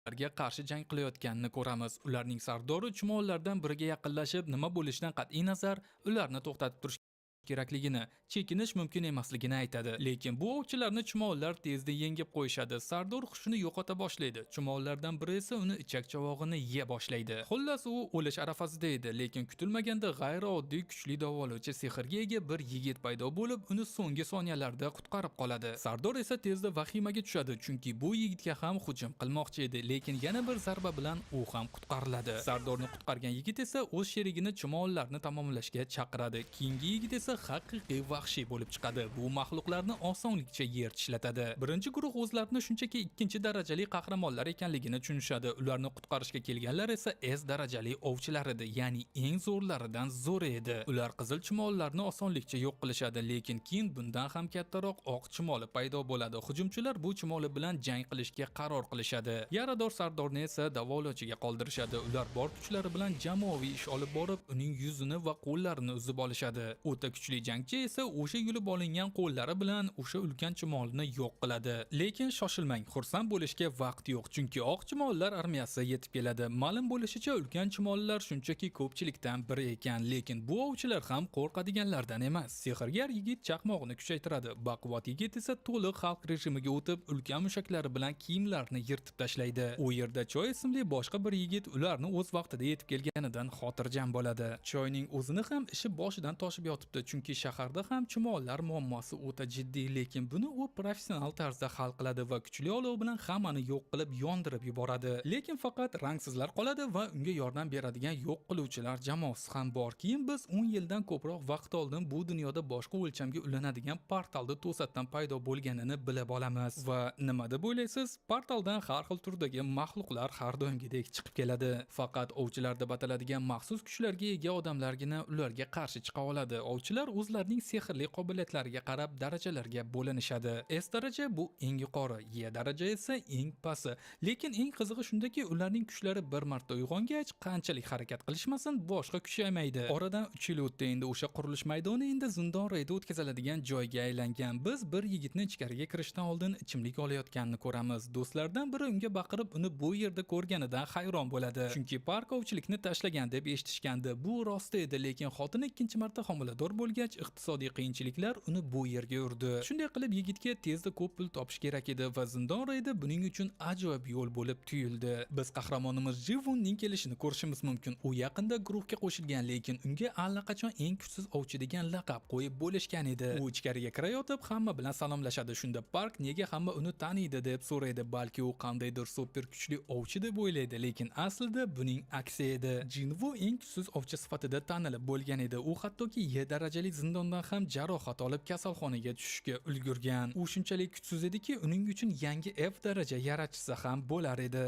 Ularga qarshi jang qilayotganini ko'ramiz. Ularning sardori chumollardan biriga yaqinlashib, nima bo'lishidan qat'iy nazar ularni to'xtatib turish kerakligini, chekinish mumkin emasligini aytadi. Lekin bu ovchilarni chumollar tezda yengib qo'yishadi. Sardor hushini yo'qota boshlaydi. Chumollardan biri esa uni ichak-chavog'ini yeya boshlaydi. Xullas, u o'lish arafasida edi, lekin kutilmaganda g'ayrioddiy kuchli davolovchi sehrga ega bir yigit paydo bo'lib, uni so'nggi soniyalarda qutqarib qoladi. Sardor esa tezda vahimaga tushadi, chunki bu yigitga ham hujum qilmoqchi edi, lekin yana bir zarba bilan u ham qutqariladi. Sardorni qutqargan yigit esa o'z sherigini chumollarni tamomlashga chaqiradi. Keyingi yigit esa haqiqiy vahshiy bo'lib chiqadi. Bu maxluqlarni osonlikcha yer tishlatadi. Birinchi guruh o'zlarini shunchaki ikkinchi darajali qahramonlar ekanligini tushunishadi. Ularni qutqarishga kelganlar esa S darajali ovchilar edi, ya'ni eng zo'rlaridan zo'ri edi. Ular qizil chumollarni osonlikcha yo'q qilishadi, lekin keyin bundan ham kattaroq oq chumoli paydo bo'ladi. Hujumchilar bu chumoli bilan jang qilishga qaror qilishadi. Yarador Sardorni esa davolovchiga qoldirishadi. Ular bor kuchlari bilan jamoaviy ish olib borib, uning yuzini va qo'llarini uzib olishadi. O'ta kuchli jangchi esa o'sha yulib olingan qo'llari bilan o'sha ulkan chumolni yo'q qiladi. Lekin shoshilmang, xursand bo'lishga vaqt yo'q, chunki oq chumollar armiyasi yetib keladi. Ma'lum bo'lishicha, ulkan chumollar shunchaki ko'pchilikdan biri ekan, lekin bu ovchilar ham qo'rqadiganlardan emas. Sehrgar yigit chaqmog'ini kuchaytiradi. Baquvvat yigit esa to'liq xalq rejimiga o'tib, ulkan mushaklari bilan kiyimlarini yirtib tashlaydi. U yerda Choy ismli boshqa bir yigit ularni o'z vaqtida yetib kelganidan xotirjam bo'ladi. Choyning o'zini ham ishi boshidan toshib yotibdi, chunki shaharda ham chumollar muammosi o'ta jiddiy, lekin buni u professional tarzda hal qiladi va kuchli olov bilan hammani yo'q qilib yondirib yuboradi. Lekin faqat rangsizlar qoladi va unga yordam beradigan yo'q qiluvchilar jamoasi ham bor. Keyin biz 10 yildan ko'proq vaqt oldin bu dunyoda boshqa o'lchamga ulanadigan portalda to'satdan paydo bo'lganini bilib olamiz. Va nima deb o'ylaysiz? Portaldan har xil turdagi maxluqlar har doimgidek chiqib keladi. Faqat ovchilar deb ataladigan maxsus kuchlarga ega odamlargina ularga qarshi chiqa oladi. Ovchilar o'zlarining sehrli qobiliyatlariga qarab darajalarga bo'linishadi. S daraja bu eng yuqori, Y daraja esa eng pasti. Lekin eng qizig'i shundaki, ularning kuchlari bir marta uyg'ongach, qanchalik harakat qilishmasin, boshqa kuchaymaydi. Oradan 3 yil o'tdi, endi o'sha qurilish maydoni endi zindon reydi o'tkaziladigan joyga aylangan. Biz bir yigitni ichkariga kirishdan oldin ichimlik olayotganini ko'ramiz. Do'stlardan biri unga baqirib, uni bu yerda ko'rganidan hayron bo'ladi. Chunki park ovchilikni tashlagan deb eshitishgandi. Bu rost edi, lekin xotini ikkinchi marta homilador bo'lgach, iqtisodiy qiyinchiliklar uni bu yerga urdi. Shunday qilib yigitga tezda ko'p pul topish kerak edi va zindon reydi buning uchun ajoyib yo'l bo'lib tuyuldi. Biz qahramonimiz Jivunning kelishini ko'rishimiz mumkin. U yaqinda guruhga qo'shilgan, lekin unga allaqachon eng kuchsiz ovchi degan laqab qo'yib bo'lishgan edi. U ichkariga kirayotib hamma bilan salomlashadi. Shunda Park nega hamma uni taniydi deb so'raydi. Balki u qandaydir super kuchli ovchi deb o'ylaydi, lekin aslida buning aksi edi. Jinvu eng kuchsiz ovchi sifatida tanilib bo'lgan edi. U hattoki Y darajali zindondan ham jarohat olib kasalxonaga tushishga ulgurgan. U shunchalik kuchsiz ediki, uning uchun yangi F daraja yaratishsa ham bo'lar edi.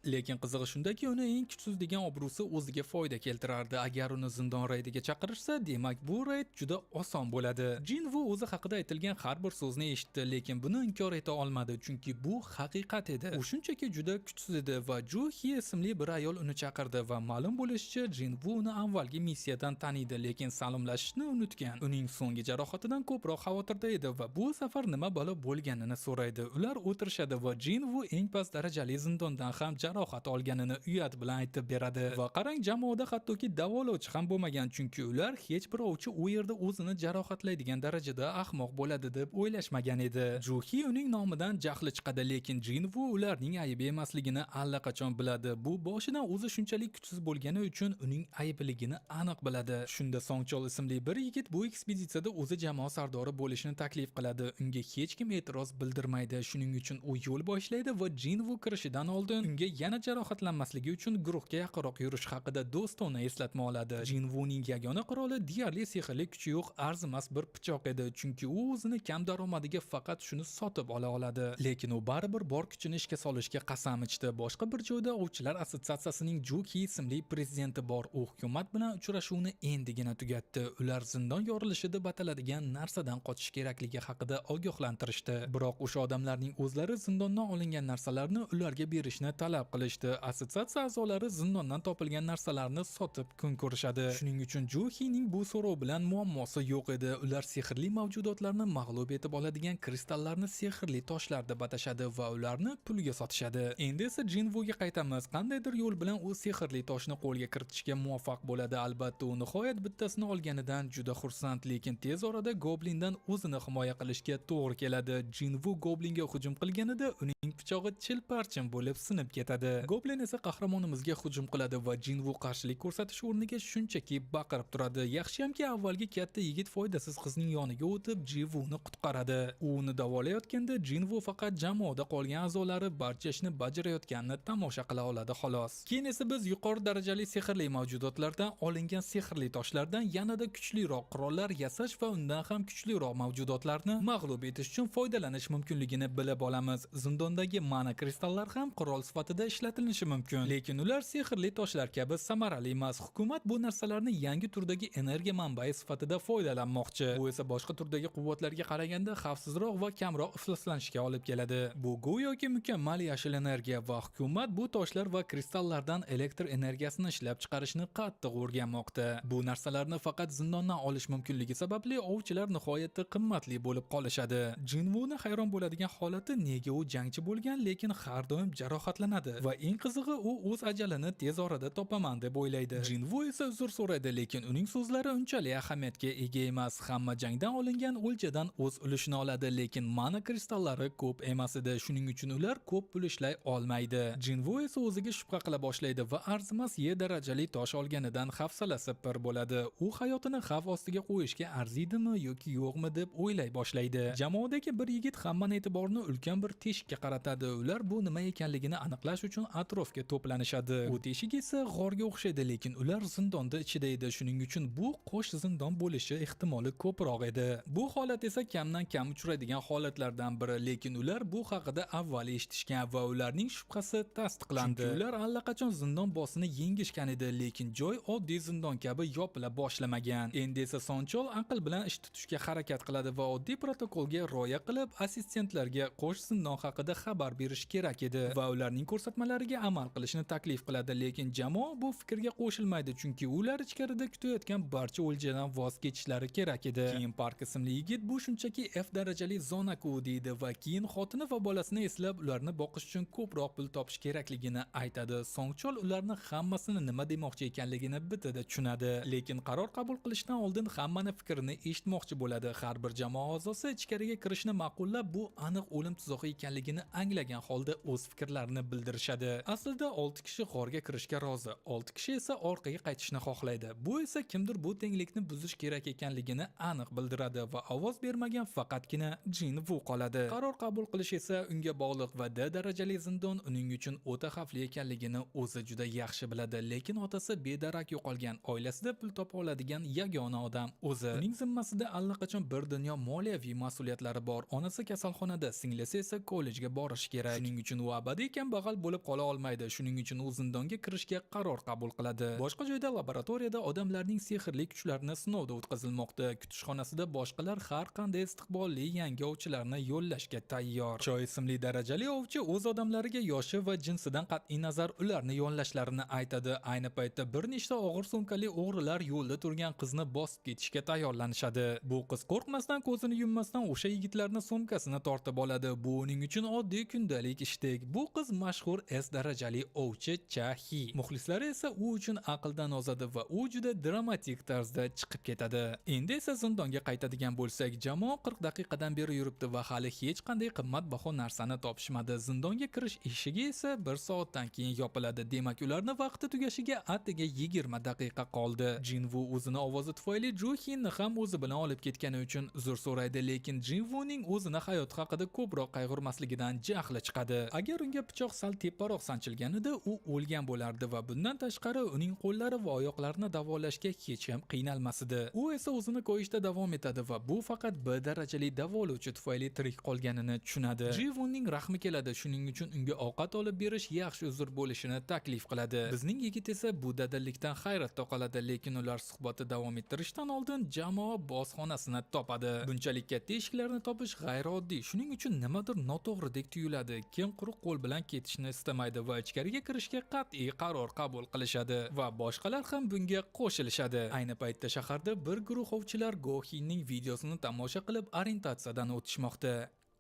Lekin qizig'i shundaki, uni eng kuchsiz degan obro'si o'ziga foyda keltirardi. Agar uni zindon reydiga chaqirishsa, demak bu reyd juda oson bo'ladi. Jinvu o'zi haqida aytilgan har bir so'zni eshitdi, lekin buni inkor eta olmadi, chunki bu haqiqat edi. U shunchaki juda kuchsiz edi va Juhi ismli bir ayol uni chaqirdi va ma'lum bo'lishicha, Jinvu uni avvalgi missiyadan taniydi, lekin salomlashishni unutgan. Uning so'nggi jarohatidan ko'proq xavotirda edi va bu safar nima balo bo'lganini so'raydi. Ular o'tirishadi va Jinvu eng past darajali zindondan ham jarohat olganini uyat bilan aytib beradi. Va qarang, jamoada hattoki davolovchi ham bo'lmagan, chunki ular hech bir ovchi u yerda o'zini jarohatlaydigan darajada ahmoq bo'ladi deb o'ylashmagan edi. Juhi uning nomidan jahli chiqadi, lekin Jinvu ularning aybi emasligini allaqachon biladi. Bu boshidan o'zi shunchalik kuchsiz bo'lgani uchun uning aybligini aniq biladi. Shunda Songchol ismli bir yigit bu ekspeditsiyada o'zi jamoa sardori bo'lishini taklif qiladi. Unga hech kim e'tiroz bildirmaydi. Shuning uchun u yo'l boshlaydi va Jinvu kirishidan oldin unga yana jarohatlanmasligi uchun guruhga yaqinroq yurish haqida do'stona eslatma oladi. Jinvuning yagona quroli deyarli sehrli kuchi yo'q arzimas bir pichoq edi, chunki u o'zini kam daromadiga faqat shuni sotib ola oladi. Lekin u baribir bor kuchini ishga solishga qasam ichdi. Boshqa bir joyda ovchilar assotsiatsiyasining Juki ismli prezidenti bor. U hukumat bilan uchrashuvni endigina tugatdi. Ular zindon yorilishi deb ataladigan narsadan qochish kerakligi haqida ogohlantirishdi. Biroq o'sha odamlarning o'zlari zindondan olingan narsalarni ularga berishni talab talab qilishdi. Assotsiatsiya a'zolari zindondan topilgan narsalarni sotib kun ko'rishadi. Shuning uchun Juhining bu so'rov bilan muammosi yo'q edi. Ular sehrli mavjudotlarni mag'lub etib oladigan kristallarni sehrli toshlar deb atashadi va ularni pulga sotishadi. Endi esa Jinvuga qaytamiz. Qandaydir yo'l bilan u sehrli toshni qo'lga kiritishga muvaffaq bo'ladi. Albatta, u nihoyat bittasini olganidan juda xursand, lekin tez orada goblindan o'zini himoya qilishga to'g'ri keladi. Jinvu goblinga hujum qilganida uning pichog'i chilparchin bo'lib sinib ketadi. Goblin esa qahramonimizga hujum qiladi va Jinvu qarshilik ko'rsatish o'rniga shunchaki baqirib turadi. Yaxshiyamki avvalgi katta yigit foydasiz qizning yoniga o'tib Jinvuni qutqaradi. U uni davolayotganda Jinvu faqat jamoada qolgan a'zolari barcha ishni bajarayotganini tomosha qila oladi xolos. Keyin esa biz yuqori darajali sehrli mavjudotlardan olingan sehrli toshlardan yanada kuchliroq qurollar yasash va undan ham kuchliroq mavjudotlarni mag'lub etish uchun foydalanish mumkinligini bilib olamiz. Zindondagi mana kristallar ham qurol sifatida ishlatilinishi mumkin, lekin ular sehrli toshlar kabi samarali emas. Hukumat bu narsalarni yangi turdagi energiya manbai sifatida foydalanmoqchi. Bu esa boshqa turdagi quvvatlarga qaraganda xavfsizroq va kamroq ifloslanishga olib keladi. Bu go'yoki mukammal yashil energiya va hukumat bu toshlar va kristallardan elektr energiyasini ishlab chiqarishni qattiq o'rganmoqda. Bu narsalarni faqat zindondan olish mumkinligi sababli ovchilar nihoyatda qimmatli bo'lib qolishadi. Jinvuni hayron bo'ladigan holati nega u jangchi bo'lgan, lekin har doim jarohatlanadi va eng qizig'i u o'z ajalini tez orada topaman deb o'ylaydi. Jinvu esa uzr so'raydi, lekin uning so'zlari unchalik ahamiyatga ega emas. Hamma jangdan olingan o'ljadan o'z ulushini oladi, lekin mana kristallari ko'p emas edi. Shuning uchun ular ko'p pul ishlay olmaydi. Jinvu esa o'ziga shubha qila boshlaydi va arzimas Y darajali tosh olganidan hafsalasi pir bo'ladi. U hayotini xavf ostiga qo'yishga arziydimi yoki yo'qmi deb o'ylay boshlaydi. Jamoadagi bir yigit hammani e'tiborini ulkan bir teshikka qaratadi. Ular bu nima ekanligini aniqlash uchun atrofga to'planishadi. U teshik esa g'orga o'xshaydi, lekin ular zindonda ichida edi. Shuning uchun bu qo'sh zindon bo'lishi ehtimoli ko'proq edi. Bu holat esa kamdan kam uchraydigan holatlardan biri, lekin ular bu haqida avval eshitishgan va ularning shubhasi tasdiqlandi. Chunki ular allaqachon zindon bossini yengishgan edi, lekin joy oddiy zindon kabi yopila boshlamagan. Endi esa Sonchol aql bilan ish tutishga harakat qiladi va oddiy protokolga rioya qilib assistentlarga qo'sh zindon haqida xabar berish kerak edi va ularning ko'rsatmalariga amal qilishni taklif qiladi, lekin jamoa bu fikrga qo'shilmaydi, chunki ular ichkarida kutayotgan barcha o'ljadan voz kechishlari kerak edi. Keyin Park ismli yigit bu shunchaki F darajali zona-ku deydi va keyin xotini va bolasini eslab ularni boqish uchun ko'proq pul topish kerakligini aytadi. Songchol ularni hammasini nima demoqchi ekanligini bitida tushunadi, lekin qaror qabul qilishdan oldin hammani fikrini eshitmoqchi bo'ladi. Har bir jamoa a'zosi ichkariga kirishni ma'qullab, bu aniq o'lim tuzog'i ekanligini anglagan holda o'z fikrlarini bildirishadi. Aslida 6 kishi g'orga kirishga rozi, 6 kishi esa orqaga qaytishni xohlaydi. Bu esa kimdir bu tenglikni buzish kerak ekanligini aniq bildiradi va ovoz bermagan faqatgina Jinvu qoladi. Qaror qabul qilish esa unga bog'liq va D darajali zindon uning uchun o'ta xavfli ekanligini o'zi juda yaxshi biladi, lekin otasi bedarak yo'qolgan, oilasida pul topa oladigan yagona odam o'zi. Uning zimmasida allaqachon bir dunyo moliyaviy mas'uliyatlari bor. Onasi kasalxonada, singlisi esa kollejga borishi kerak. Shuning uchun u abadiy kambag'al bo'lib qola olmaydi. Shuning uchun u zindonga kirishga qaror qabul qiladi. Boshqa joyda laboratoriyada odamlarning sehrli kuchlarini sinovdan o'tkazilmoqda. Kutishxonasida boshqalar har qanday istiqbolli yangi ovchilarni yo'llashga tayyor. Choy ismli darajali ovchi o'z odamlariga yoshi va jinsidan qat'iy nazar ularni yo'llashlarini aytadi. Ayni paytda bir nechta og'ir sumkali o'g'rilar yo'lda turgan qizni bosib ketishga tayyorlanishadi. Bu qiz qo'rqmasdan, ko'zini yummasdan o'sha yigitlarning sumkasini tortib oladi. Bu uning uchun oddiy kundalik ishdek. Bu qiz mashhur S darajali ovchi Chahi. Muxlislari esa u uchun aqldan ozadi va u juda dramatik tarzda chiqib ketadi. Endi esa zindonga qaytadigan bo'lsak, jamoa 40 daqiqadan beri yuribdi va hali hech qanday qimmatbaho narsani topishmadi. Zindonga kirish eshigi esa 1 soatdan keyin yopiladi. Demak, ularning vaqti tugashiga atigi 20 daqiqa qoldi. Jinvu o'zini ovozi tufayli Juhinni ham o'zi bilan olib ketgani uchun uzr so'raydi, lekin Jinvuning o'zini hayot haqida ko'proq qayg'urmasligidan jahli chiqadi. Agar unga pichoq sal teparoq sanchilganida u o'lgan bo'lardi va bundan tashqari uning qo'llari va oyoqlarini davolashga hech ham qiynalmas edi. U esa o'zini qo'yishda davom etadi va bu faqat B darajali davolovchi tufayli tirik qolganini tushunadi. Jinvuning rahmi keladi, shuning uchun unga ovqat olib berish yaxshi uzr bo'lishini taklif qiladi. Bizning yigit esa bu dadillikdan hayratda qoladi, lekin ular suhbatni davom ettirishdan oldin jamoa bosxonasini topadi. Bunchalik katta eshiklarni topish g'ayrioddiy, shuning uchun nimadir noto'g'ridek tuyuladi. Kim quruq qo'l bilan ketishni istamaydi va ichkariga kirishga qat'iy qaror qabul qilishadi va boshqalar ham bunga qo'shilishadi. Ayni paytda shaharda bir guruh ovchilar Gohinning videosini tomosha qilib orientatsiyadan o'tishmoqda.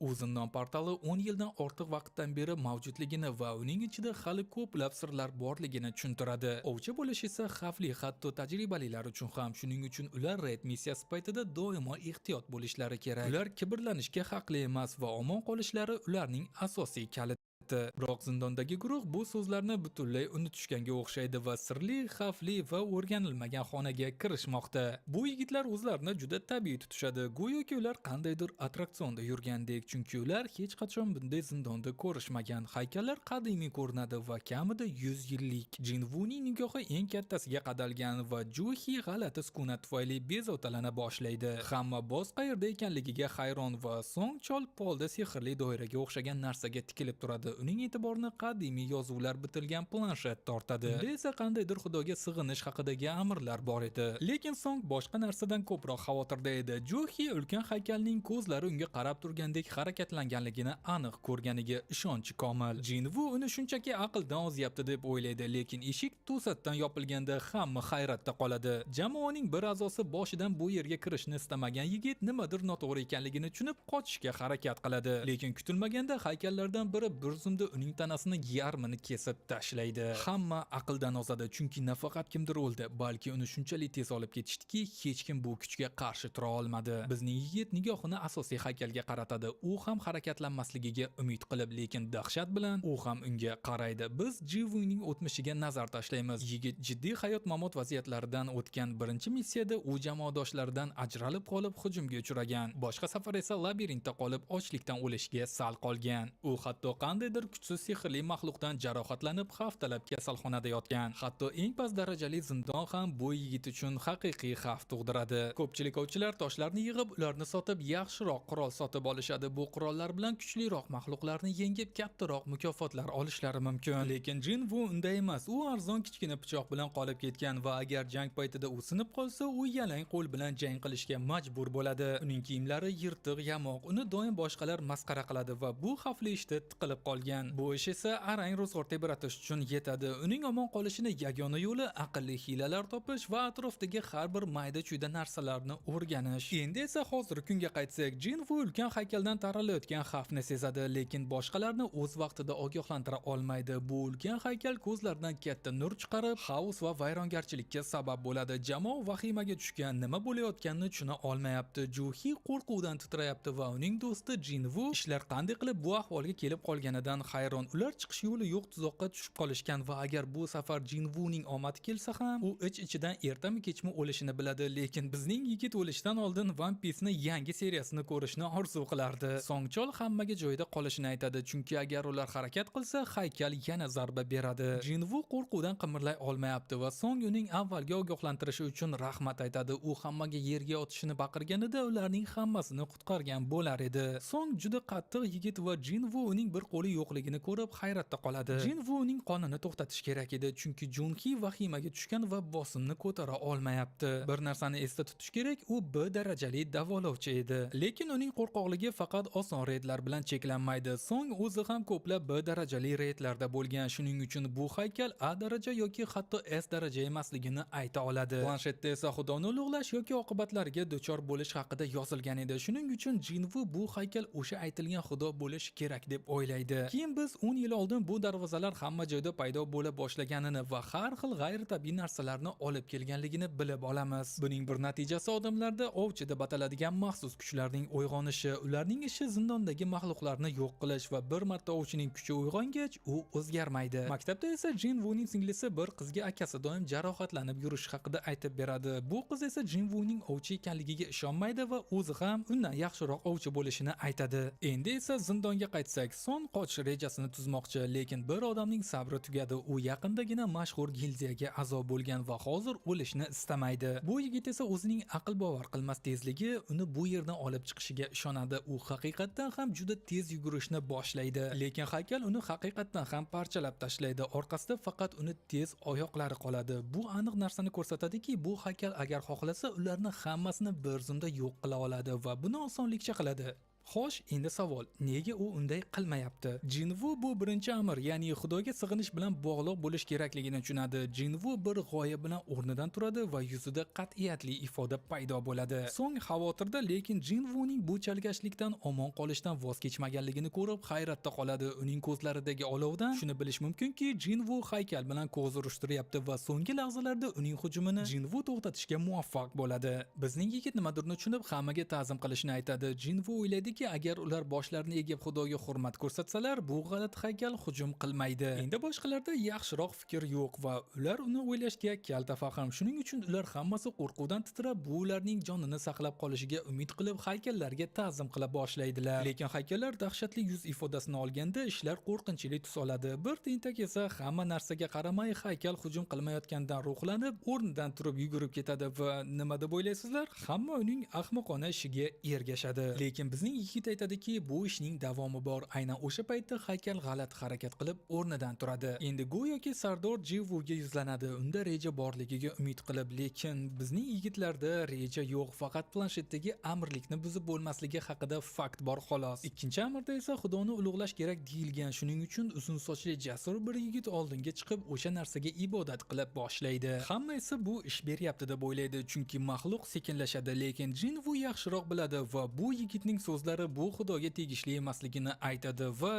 U zindon portali 10 yildan ortiq vaqtdan beri mavjudligini va uning ichida hali ko'plab sirlar borligini tushuntiradi. Ovchi bo'lish esa xavfli, hatto tajribalilar uchun ham. Shuning uchun ular reyd missiyasi paytida doimo ehtiyot bo'lishlari kerak. Ular kibrlanishga haqli emas va omon qolishlari ularning asosiy kaliti. Biroq zindondagi guruh bu so'zlarni butunlay unutishganga o'xshaydi va sirli, xavfli va o'rganilmagan xonaga kirishmoqda. Bu yigitlar o'zlarini juda tabiiy tutishadi, go'yoki ular qandaydir attraksionda yurgandek, chunki ular hech qachon bunday zindonda ko'rishmagan. Haykallar qadimiy ko'rinadi va kamida 100 yillik. Jinvuning nigohi eng kattasiga qadalgan va Juhi g'alati sukunat tufayli bezovtalana boshlaydi. Hamma boz qayerda ekanligiga hayron va so'ng chol polda sehrli doiraga o'xshagan narsaga tikilib turadi. Uning e'tiborini qadimiy yozuvlar bitilgan planshet tortadi. Unda esa qandaydir xudoga sig'inish haqidagi amrlar bor edi. Lekin so'ng boshqa narsadan ko'proq xavotirda edi. Juhi ulkan haykalning ko'zlari unga qarab turgandek harakatlanganligini aniq ko'rganiga ishonchi komil. Jinvu uni shunchaki aqldan ozyapti deb o'ylaydi, lekin eshik to'satdan yopilganda hamma hayratda qoladi. Jamoaning bir a'zosi boshidan bu yerga kirishni istamagan yigit nimadir noto'g'ri ekanligini tushunib qochishga harakat qiladi. Lekin kutilmaganda haykallardan biri bir zumda uning tanasini yarmini kesib tashlaydi. Hamma aqldan ozadi, chunki nafaqat kimdir o'ldi, balki uni shunchalik tez olib ketishdiki, hech kim bu kuchga qarshi tura olmadi. Bizning yigit nigohini asosiy haykalga qaratadi. U ham harakatlanmasligiga umid qilib, lekin dahshat bilan u ham unga qaraydi. Biz Jivuning o'tmishiga nazar tashlaymiz. Yigit jiddiy hayot-mamot vaziyatlaridan o'tgan. Birinchi missiyada u jamoadoshlaridan ajralib qolib hujumga uchragan. Boshqa safar esa labirintda qolib ochlikdan o'lishga sal qolgan. U hatto qandaydir kuchsiz sehrli maxluqdan jarohatlanib haftalab kasalxonada yotgan. Hatto eng past darajali zindon ham bu yigit uchun haqiqiy xavf tug'diradi. Ko'pchilik ovchilar toshlarni yig'ib, ularni sotib yaxshiroq qurol sotib olishadi. Bu qurollar bilan kuchliroq maxluqlarni yengib kattaroq mukofotlar olishlari mumkin. Lekin Jinvu unday emas. U arzon kichkina pichoq bilan qolib ketgan va agar jang paytida u sinib qolsa, u yalang qo'l bilan jang qilishga majbur bo'ladi. Uning kiyimlari yirtiq, yamoq. Uni doim boshqalar masxara qiladi va bu xavfli ishda tiqilib qolgan. Bu ish esa arang ro'zg'or tebratish uchun yetadi. Uning omon qolishini yagona yo'li aqlli hiylalar topish va atrofdagi har bir mayda-chuyda narsalarni o'rganish. Endi esa hozir kunga qaytsak, Jinvu ulkan haykaldan taralayotgan xavfni sezadi, lekin boshqalarni o'z vaqtida ogohlantira olmaydi. Bu ulkan haykal ko'zlaridan katta nur chiqarib, xaos va vayrongarchilikka sabab bo'ladi. Jamoa vahimaga tushgan, nima bo'layotganini tushuna olmayapti. Juhi qo'rquvdan titrayapti va uning do'sti Jinvu ishlar qanday qilib bu ahvolga kelib qolganidan hayron. Ular chiqish yo'li yo'q tuzoqqa tushib qolishgan va agar bu safar Jinvuning omadi kelsa ham, u ich-ichidan ertami kechmi o'lishini biladi, lekin bizning yigit o'lishdan oldin One Piece'ni yangi seriyasini ko'rishni orzu qilardi. Songchol hammaga joyida qolishini aytadi, chunki agar ular harakat qilsa, haykal yana zarba beradi. Jinvu qo'rquvdan qimirlay olmayapti va Song uning avvalgi ogohlantirishi uchun rahmat aytadi. U hammaga yerga otishini baqirganida ularning hammasini qutqargan bo'lar edi. Song juda qattiq yigit va Jinvu uning bir qo'li yo'qligini ko'rib hayratda qoladi. Jinvu uning qonini to'xtatish kerak edi, chunki Junhi vahimaga tushgan va bosimni ko'tara olmayapti. Bir narsani esda tutish kerak, u B darajali davolovchi edi. Lekin uning qo'rqoqligi faqat oson reydlar bilan cheklanmaydi. So'ng o'zi ham ko'plab B darajali reydlarda bo'lgan. Shuning uchun bu haykal A daraja yoki hatto S daraja emasligini ayta oladi. Planshetda esa xudoni ulug'lash yoki oqibatlariga duchor bo'lish haqida yozilgan edi. Shuning uchun Jinvu bu haykal o'sha aytilgan xudo bo'lishi kerak deb o'ylaydi. Keyin biz 10 yil oldin bu darvozalar hamma joyda paydo bo'la boshlaganini va har xil g'ayritabiiy narsalarni olib kelganligini bilib olamiz. Buning bir natijasi odamlarda ovchi deb ataladigan maxsus kuchlarning uyg'onishi, ularning ishi zindondagi maxluqlarni yo'q qilish va bir marta ovchining kuchi uyg'ongach, u o'zgarmaydi. Maktabda esa Jinvuning singlisi bir qizga akasi doim jarohatlanib yurish haqida aytib beradi. Bu qiz esa Jinvuning ovchi ekanligiga ishonmaydi va o'zi ham undan yaxshiroq ovchi bo'lishini aytadi. Endi esa zindonga qaytsak, Son qochish rejasini tuzmoqchi, lekin bir odamning sabri tugadi. U yaqindagina mashhur gildiyaga a'zo bo'lgan va hozir o'lishni istamaydi. Bu yigit esa o'zining aql bovar qilmas tezligi uni bu yerdan olib chiqishiga ishonadi. U haqiqatdan ham juda tez yugurishni boshlaydi, lekin haykal uni haqiqatdan ham parchalab tashlaydi. Orqasida faqat uni tez oyoqlari qoladi. Bu aniq narsani ko'rsatadiki, bu haykal agar xohlasa ularni hammasini bir zumda yo'q qila oladi va buni osonlikcha qiladi. Xo'sh, endi savol, nega u unday qilmayapti? Jinvu bu birinchi amr, ya'ni Xudoga sig'inish bilan bog'liq bo'lish kerakligini tushunadi. Jinvu bir g'oya bilan o'rnidan turadi va yuzida qat'iyatli ifoda paydo bo'ladi. So'ng xavotirda, lekin Jinvuning bu chalkashlikdan omon qolishdan voz kechmaganligini ko'rib hayratda qoladi. Uning ko'zlaridagi olovdan shuni bilish mumkinki, Jinvu haykal bilan ko'z urishtiryapti va so'nggi lahzalarda uning hujumini Jinvu to'xtatishga muvaffaq bo'ladi. Bizning yigit nimadirni tushunib, hammaga ta'zim qilishini aytadi. Jinvu o'ylaydi, agar ular boshlarini egib Xudoga hurmat ko'rsatsalar, bu g'alati haykal hujum qilmaydi. Endi boshqalarda yaxshiroq fikr yo'q va ular uni o'ylashga kalta fahm. Shuning uchun ular hammasi qo'rquvdan titrab, bu ularning jonini saqlab qolishiga umid qilib haykallarga ta'zim qila boshlaydilar. Lekin haykallar dahshatli yuz ifodasini olganda ishlar qo'rqinchli tus oladi. Bir tentak esa hamma narsaga qaramay haykal hujum qilmayotgandan ruhlanib, o'rnidan turib yugurib ketadi va nima deb o'ylaysizlar? Hamma uning ahmoqona ishiga ergashadi. Lekin bizning yigit aytadiki, bu ishning davomi bor. Aynan o'sha paytda haykal g'alati harakat qilib o'rnidan turadi. Endi go'yoki Sardor Jinvuga yuzlanadi, unda reja borligiga umid qilib, lekin bizning yigitlarda reja yo'q, faqat planshetdagi amirlikni buzib bo'lmasligi haqida fakt bor xolos. Ikkinchi amirda esa Xudoni ulug'lash kerak deyilgan. Shuning uchun uzun sochli jasur bir yigit oldinga chiqib o'sha narsaga ibodat qilib boshlaydi. Hamma esa bu ish beryapti deb o'ylaydi, chunki maxluq sekinlashadi, lekin Jinvu yaxshiroq biladi va bu yigitning so'zlari bu Xudoga tegishli emasligini aytadi va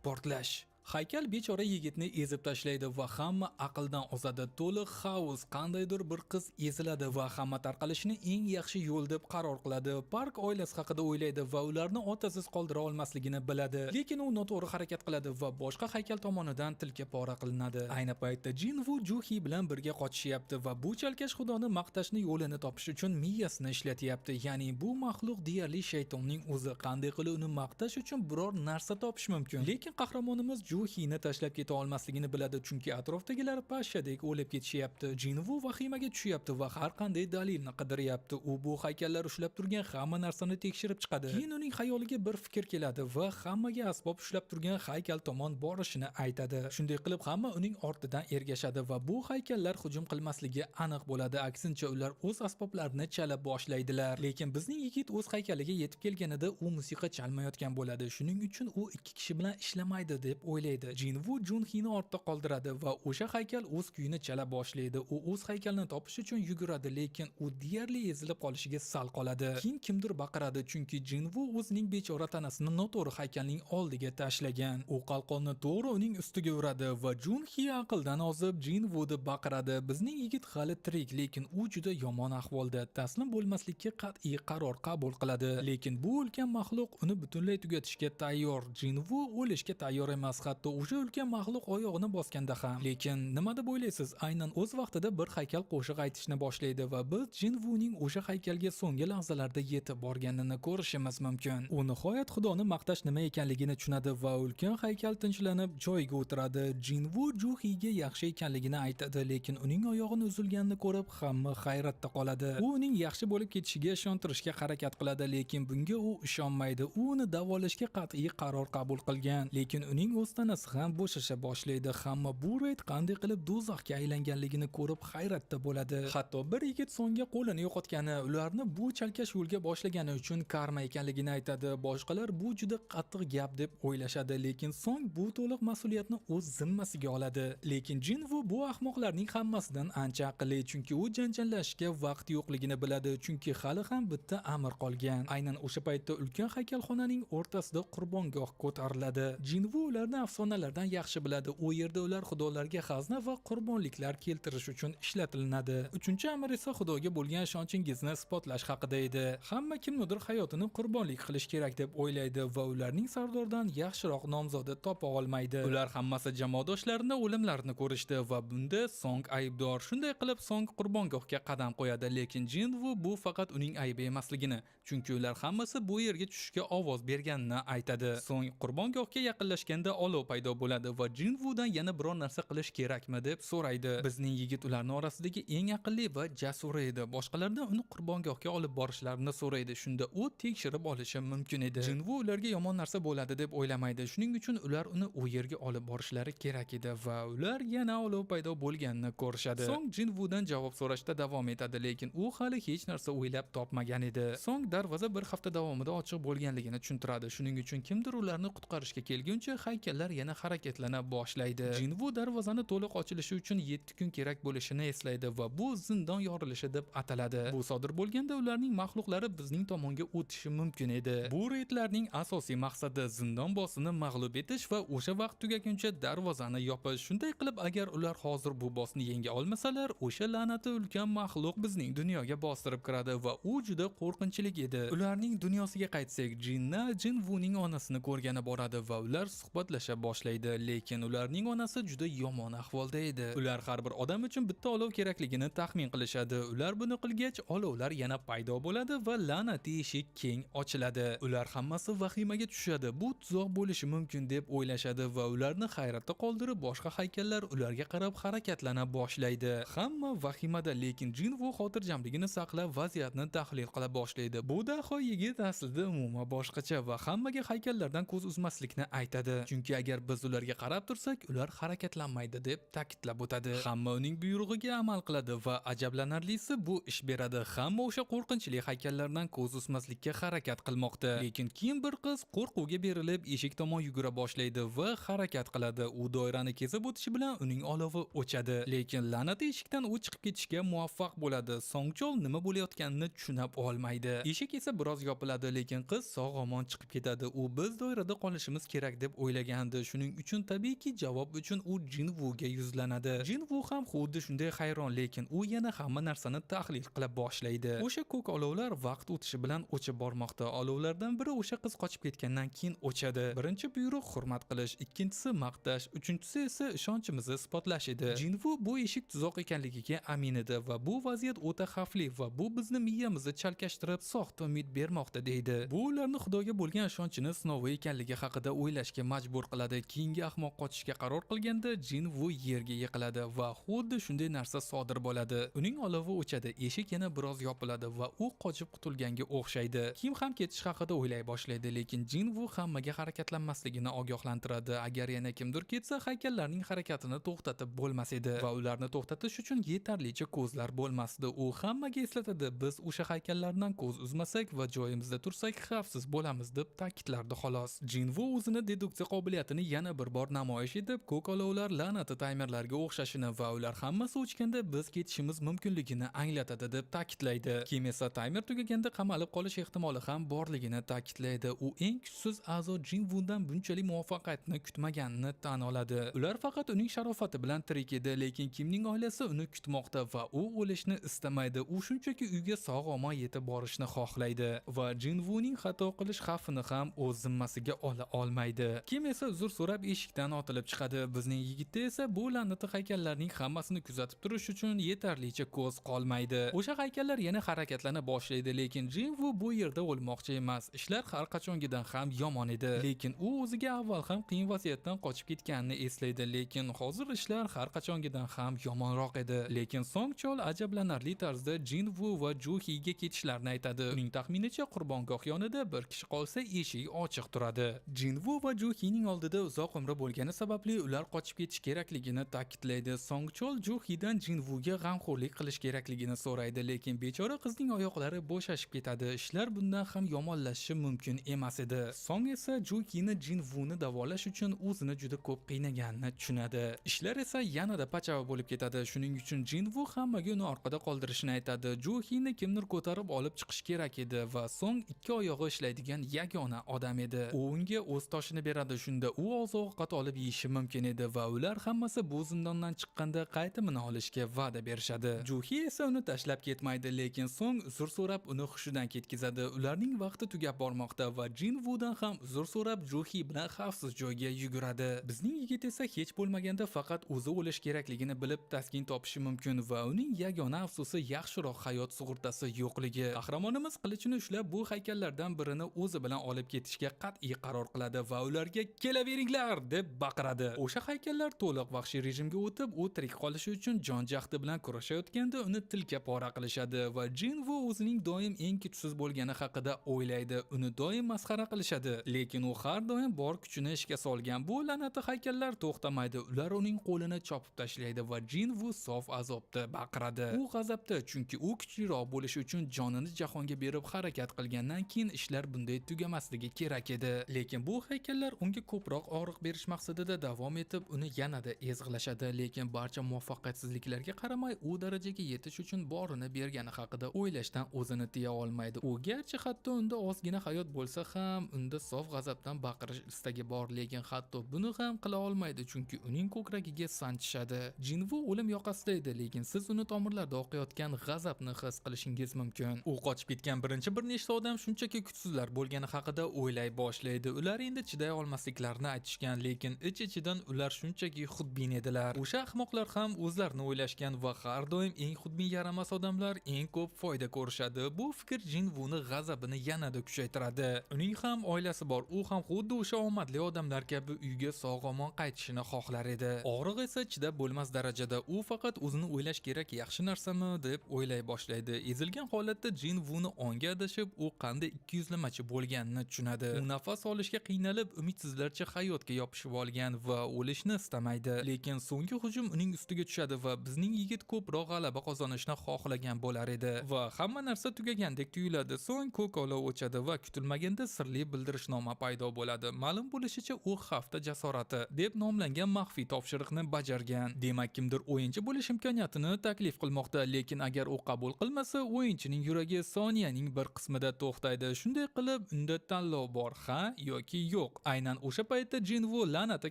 portlash. Haykal bechora yigitni ezib tashlaydi va hamma aqldan ozadi. To'liq xaos, qandaydir bir qiz eziladi va hamma tarqalishni eng yaxshi yo'l deb qaror qiladi. Park oilasi haqida o'ylaydi va ularni otasiz qoldira olmasligini biladi. Lekin u noto'g'ri harakat qiladi va boshqa haykal tomonidan tilka pora qilinadi. Ayni paytda Jinvu Juhi bilan birga qochishyapti va bu chalkash Xudoni maqtashni yo'lini topish uchun miyasini ishlatyapti. Ya'ni bu maxluq deyarli shaytonning o'zi. Qanday qilib uni maqtash uchun biror narsa topish mumkin. Lekin qahramonimiz Juhini tashlab keta olmasligini biladi, chunki atrofdagilar pashshadek o'lib ketishyapti. Jinvu vahimaga tushyapti va har qanday dalilni qidiryapti. U bu haykallar ushlab turgan hamma narsani tekshirib chiqadi. Keyin uning xayoliga bir fikr keladi va hammaga asbob ushlab turgan haykal tomon borishini aytadi. Shunday qilib hamma uning ortidan ergashadi va bu haykallar hujum qilmasligi aniq bo'ladi. Aksincha ular o'z asboblarini chala boshlaydilar. Lekin bizning yigit o'z haykaliga yetib kelganida u musiqa chalmayotgan bo'ladi. Shuning uchun u ikki kishi bilan ishlamaydi deb o'ylaydi. Jinvu Junhini ortda qoldiradi va o'sha haykal o'z kuyini chala boshlaydi. U o'z haykalni topish uchun yuguradi, lekin u deyarli ezilib qolishiga sal qoladi. Keyin kimdir baqiradi, chunki Jinvu o'zining bechora tanasini noto'g'ri haykalning oldiga tashlagan. U qalqonni to'g'ri uning ustiga uradi va Junhi aqldan ozib Jinvuni baqiradi. Bizning yigit hali tirik, lekin u juda yomon ahvolda. Taslim bo'lmaslikka qat'iy qaror qabul qiladi. Lekin bu ulkan maxluq uni butunlay tugatishga tayyor. Jinvu o'lishga tayyor emas, hatto o'sha ulkan maxluq oyog'ini bosganda ham. Lekin nima deb o'ylaysiz? Aynan o'z vaqtida bir haykal qo'shiq aytishni boshlaydi va biz Jinvuning o'sha haykalga so'nggi lahzalarda yetib borganini ko'rishimiz mumkin. U nihoyat Xudoni maqtash nima ekanligini tushunadi va ulkan haykal tinchlanib joyiga o'tiradi. Jinvu Juhiga yaxshi ekanligini aytadi, lekin uning oyog'ini uzilganini ko'rib hamma hayratda qoladi. U uning yaxshi bo'lib ketishiga ishontirishga harakat qiladi, lekin bunga u ishonmaydi. U uni davolashga qat'iy qaror qabul qilgan, lekin uning o'z tanasi ham bo'shasha boshlaydi. Hamma bu reyd qanday qilib do'zaxga aylanganligini ko'rib hayratda bo'ladi. Hatto bir yigit so'ngga qo'lini yo'qotgani, ularni bu chalkash yo'lga boshlagani uchun karma ekanligini aytadi. Boshqalar bu juda qattiq gap deb o'ylashadi, lekin so'ng bu to'liq mas'uliyatni o'z zimmasiga oladi. Lekin Jinvu bu ahmoqlarning hammasidan ancha aqlli, chunki u janjallashishga vaqt yo'qligini biladi, chunki hali ham bitta amr qolgan. Aynan o'sha paytda ulkan haykalxonaning o'rtasida qurbongoh ko'tariladi. Jinvu ularni afsonalardan yaxshi biladi. U yerda ular xudolarga xazna va qurbonliklar keltirish uchun ishlatilinadi. Uchinchi amr esa Xudoga bo'lgan ishonchingizni isbotlash haqida edi. Hamma kimnidir hayotini qurbonlik qilish kerak deb o'ylaydi va ularning Sardordan yaxshiroq nomzodi topa olmaydi. Ular hammasi jamoadoshlarini o'limlarini ko'rishdi va bunda Song aybdor. Shunday qilib Song qurbongohga qadam qo'yadi, lekin Jinvu bu faqat uning aybi emasligini, chunki ular hammasi bu yerga tushishga ovoz berganini aytadi. So'ng qurbongohga yaqinlashganda olov olov paydo bo'ladi va Jinvudan yana biror narsa qilish kerakmi deb so'raydi. Bizning yigit ularning orasidagi eng aqlli va jasuri edi. Boshqalardan uni qurbongohga olib borishlarini so'raydi. Shunda u tekshirib olishi mumkin edi. Jinvu ularga yomon narsa bo'ladi deb o'ylamaydi. Shuning uchun ular uni u yerga olib borishlari kerak edi va ular yana olov paydo bo'lganini ko'rishadi. So'ng Jinvudan javob so'rashda davom etadi, lekin u hali hech narsa o'ylab topmagan edi. So'ng darvoza bir hafta davomida ochiq bo'lganligini tushuntiradi. Shuning uchun kimdir ularni qutqarishga kelguncha haykallar yana harakatlana boshlaydi. Jinvu darvozani to'liq ochilishi uchun 7 kun kerak bo'lishini eslaydi va bu zindon yorilishi deb ataladi. Bu sodir bo'lganda ularning maxluqlari bizning tomonga o'tishi mumkin edi. Bu reydlarning asosiy maqsadi zindon bossini mag'lub etish va o'sha vaqt tugaguncha darvozani yopish. Shunday qilib, agar ular hozir bu bossni yenga olmasalar, o'sha la'nati ulkan maxluq bizning dunyoga bostirib kiradi va u juda qo'rqinchli edi. Ularning dunyosiga qaytsak, Jinna Jinvuning onasini ko'rgani boradi va ular suhbatlasha boshlaydi, lekin ularning onasi juda yomon ahvolda edi. Ular har bir odam uchun bitta olov kerakligini taxmin qilishadi. Ular buni qilgach, olovlar yana paydo bo'ladi va la'nati eshik keng ochiladi. Ular hammasi vahimaga tushadi. Bu tuzoq bo'lishi mumkin deb o'ylashadi va ularni hayratda qoldirib, boshqa haykallar ularga qarab harakatlana boshlaydi. Hamma vahimada, lekin Jinvu xotirjamligini saqlab vaziyatni tahlil qila boshlaydi. Bu daho yigit aslida umuman boshqacha va hammaga haykallardan ko'z uzmaslikni aytadi. Chunki agar biz ularga qarab tursak, ular harakatlanmaydi deb ta'kidlab o'tadi. Hamma uning buyrug'iga amal qiladi va ajablanarlisi bu ish beradi. Hamma o'sha qo'rqinchli haykallardan ko'z uzmaslikka harakat qilmoqda. Lekin keyin bir qiz qo'rquvga berilib eshik tomon yugura boshlaydi va harakat qiladi. U doirani kesib o'tishi bilan uning olovi o'chadi. Lekin la'nati eshikdan u chiqib ketishga muvaffaq bo'ladi. Songchol nima bo'layotganini tushunib olmaydi. Eshik esa biroz yopiladi, lekin qiz sog'-omon chiqib ketadi. U biz doirada qolishimiz kerak deb o'ylagandi. Shuning uchun tabiiyki javob uchun u Jinvuga yuzlanadi. Jinvu ham xuddi shunday hayron, lekin u yana hamma narsani tahlil qila boshlaydi. O'sha ko'k olovlar vaqt o'tishi bilan o'chib bormoqda. Olovlardan biri o'sha qiz qochib ketgandan keyin o'chadi. Birinchi buyruq hurmat qilish, ikkinchisi maqtash, uchinchisi esa ishonchimizni isbotlash edi. Jinvu bu eshik tuzoq ekanligiga amin edi va bu vaziyat o'ta xavfli va bu bizni miyamizni chalkashtirib, soxta umid bermoqda deydi. Bu ularni Xudoga bo'lgan ishonchini sinovi ekanligi haqida o'ylashga majbur qiladi. Keyingi ahmoq qochishga qaror qilganda Jinvu yerga yiqiladi va xuddi shunday narsa sodir bo'ladi. Uning olovi o'chadi, eshik yana biroz yopiladi va u qochib qutulganga o'xshaydi. Kim ham ketish haqida o'ylay boshlaydi, lekin Jinvu hammaga harakatlanmasligini ogohlantiradi. Agar yana kimdir ketsa, haykallarning harakatini to'xtatib bo'lmas edi va ularni to'xtatish uchun yetarlicha ko'zlar bo'lmasdi. U hammaga eslatadi, biz o'sha haykallardan ko'z uzmasak va joyimizda tursak xavfsiz bo'lamiz deb ta'kidlardi xolos. Jinvu o'zini deduksiya qobiliyatini yana bir bor namoyish etib, ko'k olovlar la'nati taymerlarga o'xshashini va ular hammasi o'chganda biz ketishimiz mumkinligini anglatadi deb ta'kidlaydi. Kim esa taymer tugaganda qamalib qolish ehtimoli ham borligini ta'kidlaydi. U eng kuchsiz a'zo Jinvudan bunchalik muvaffaqiyatni kutmaganini tan oladi. Ular faqat uning sharofati bilan tirik edi, lekin Kimning oilasi uni kutmoqda va u o'lishni istamaydi. U shunchaki uyga sog'-omon yetib borishni xohlaydi va Jinvuning xato qilish xavfini ham o'z zimmasiga ola olmaydi. Kim esa uzr so'rab eshikdan otilib chiqadi. Bizning yigitda esa bu la'nati haykallarning hammasini kuzatib turish uchun yetarlicha ko'z qolmaydi. O'sha haykallar yana harakatlana boshlaydi, lekin Jinvu bu yerda o'lmoqchi emas. Ishlar har qachongidan ham yomon edi. Lekin u o'ziga avval ham qiyin vaziyatdan qochib ketganini eslaydi, lekin hozir ishlar har qachongidan ham yomonroq edi. Lekin Songchol ajablanarli tarzda Jinvu va Juhiga ketishlarini aytadi. Uning taxminicha qurbongoh yonida bir kishi qolsa eshik ochiq turadi. Jinvu va Juhining oldida uzoq umri bo'lgani sababli ular qochib ketish kerakligini ta'kidlaydi. Songchol Juhidan Jinvuga g'amxo'rlik qilish kerakligini so'raydi, lekin bechora qizning oyoqlari bo'shashib ketadi. Ishlar bundan ham yomonlashishi mumkin emas edi. Song esa Juhini Jinvuni davolash uchun o'zini juda ko'p qiynaganini tushunadi. Ishlar esa yanada pachava bo'lib ketadi. Shuning uchun Jinvu hammaga uni orqada qoldirishni aytadi. Juhini kimdir ko'tarib olib chiqish kerak edi va Song ikki oyog'i ishlaydigan yagona odam edi. U unga o'z toshini beradi. Shunda u oziq-ovqat olib yeyishi mumkin edi va ular hammasi bu zindondan chiqqanda qaytimini olishga va'da berishadi. Juhi esa uni tashlab ketmaydi, lekin Song uzr so'rab uni hushidan ketkazadi. Ularning vaqti tugab bormoqda va Jinvudan ham uzr so'rab Juhi bilan xavfsiz joyga yuguradi. Bizning yigit esa hech bo'lmaganda faqat o'zi o'lish kerakligini bilib taskin topishi mumkin va uning yagona afsusi yaxshiroq hayot sug'urtasi yo'qligi. Qahramonimiz qilichini ushlab bu haykallardan birini o'zi bilan olib ketishga qat'iy qaror qiladi va ularga kelaver ketaveringlar deb baqiradi. O'sha haykallar to'liq vahshiy rejimga o'tib, u tirik qolishi uchun jon jahdi bilan kurashayotganda uni tilka pora qilishadi va Jinvu o'zining doim eng kuchsiz bo'lgani haqida o'ylaydi. Uni doim masxara qilishadi, lekin u har doim bor kuchini ishga solgan. Bu la'nati haykallar to'xtamaydi. Ular uning qo'lini chopib tashlaydi va Jinvu sof azobda baqiradi. U g'azabda, chunki u kuchliroq bo'lish uchun jonini jahonga berib harakat qilgandan keyin ishlar bunday tugamasligi kerak edi. Lekin bu haykallar unga ko'proq og'riq berish maqsadida davom etib, uni yanada ezg'ilashadi. Lekin barcha muvaffaqiyatsizliklarga qaramay, u darajaga yetish uchun borini bergani haqida o'ylashdan o'zini tiya olmaydi. U garchi hatto unda ozgina hayot bo'lsa ham, unda sof g'azabdan baqirish istagi bor, lekin hatto buni ham qila olmaydi, chunki uning ko'kragiga sanchishadi. Jinvu o'lim yoqasida edi, lekin siz uni tomirlarda oqayotgan g'azabni his qilishingiz mumkin. U qochib ketgan bir nechta odam shunchaki kuchsizlar bo'lgani haqida o'ylay boshlaydi. Ular endi chiday olmasliklarini aytishgan, lekin ich-ichidan ular shunchaki xudbin edilar. O'sha ahmoqlar ham o'zlarini o'ylashgan va har doim eng xudbin yaramas odamlar eng ko'p foyda ko'rishadi. Bu fikr Jinvuni g'azabini yanada kuchaytiradi. Uning ham oilasi bor. U ham xuddi o'sha omadli odamlar kabi uyga sog'-omon qaytishini xohlar edi. Og'riq esa chidab bo'lmas darajada. U faqat o'zini o'ylash kerak, yaxshi narsami deb o'ylay boshlaydi. Ezilgan holatda Jinvuni onga adashib, u qanday 200lamachi bo'lganini tushunadi. U nafas olishga qiynalib, umidsizlarcha hayotga yopishib olgan va o'lishni istamaydi. Lekin so'nggi hujum uning ustiga tushadi va bizning yigit ko'proq g'alaba qozonishni xohlagan bo'lar edi va hamma narsa tugagandek tuyuladi. So'ng ko'k olov o'chadi va kutilmaganda sirli bildirishnoma paydo bo'ladi. Ma'lum bo'lishicha, u hafta jasorati deb nomlangan maxfiy topshiriqni bajargan. Demak, kimdir o'yinchi bo'lish imkoniyatini taklif qilmoqda, lekin agar u qabul qilmasa, o'yinchining yuragi soniyaning bir qismida to'xtaydi. Shunday qilib, unda tanlov bor, ha yoki yo'q. Aynan o'sha paytda Jinvu la'nati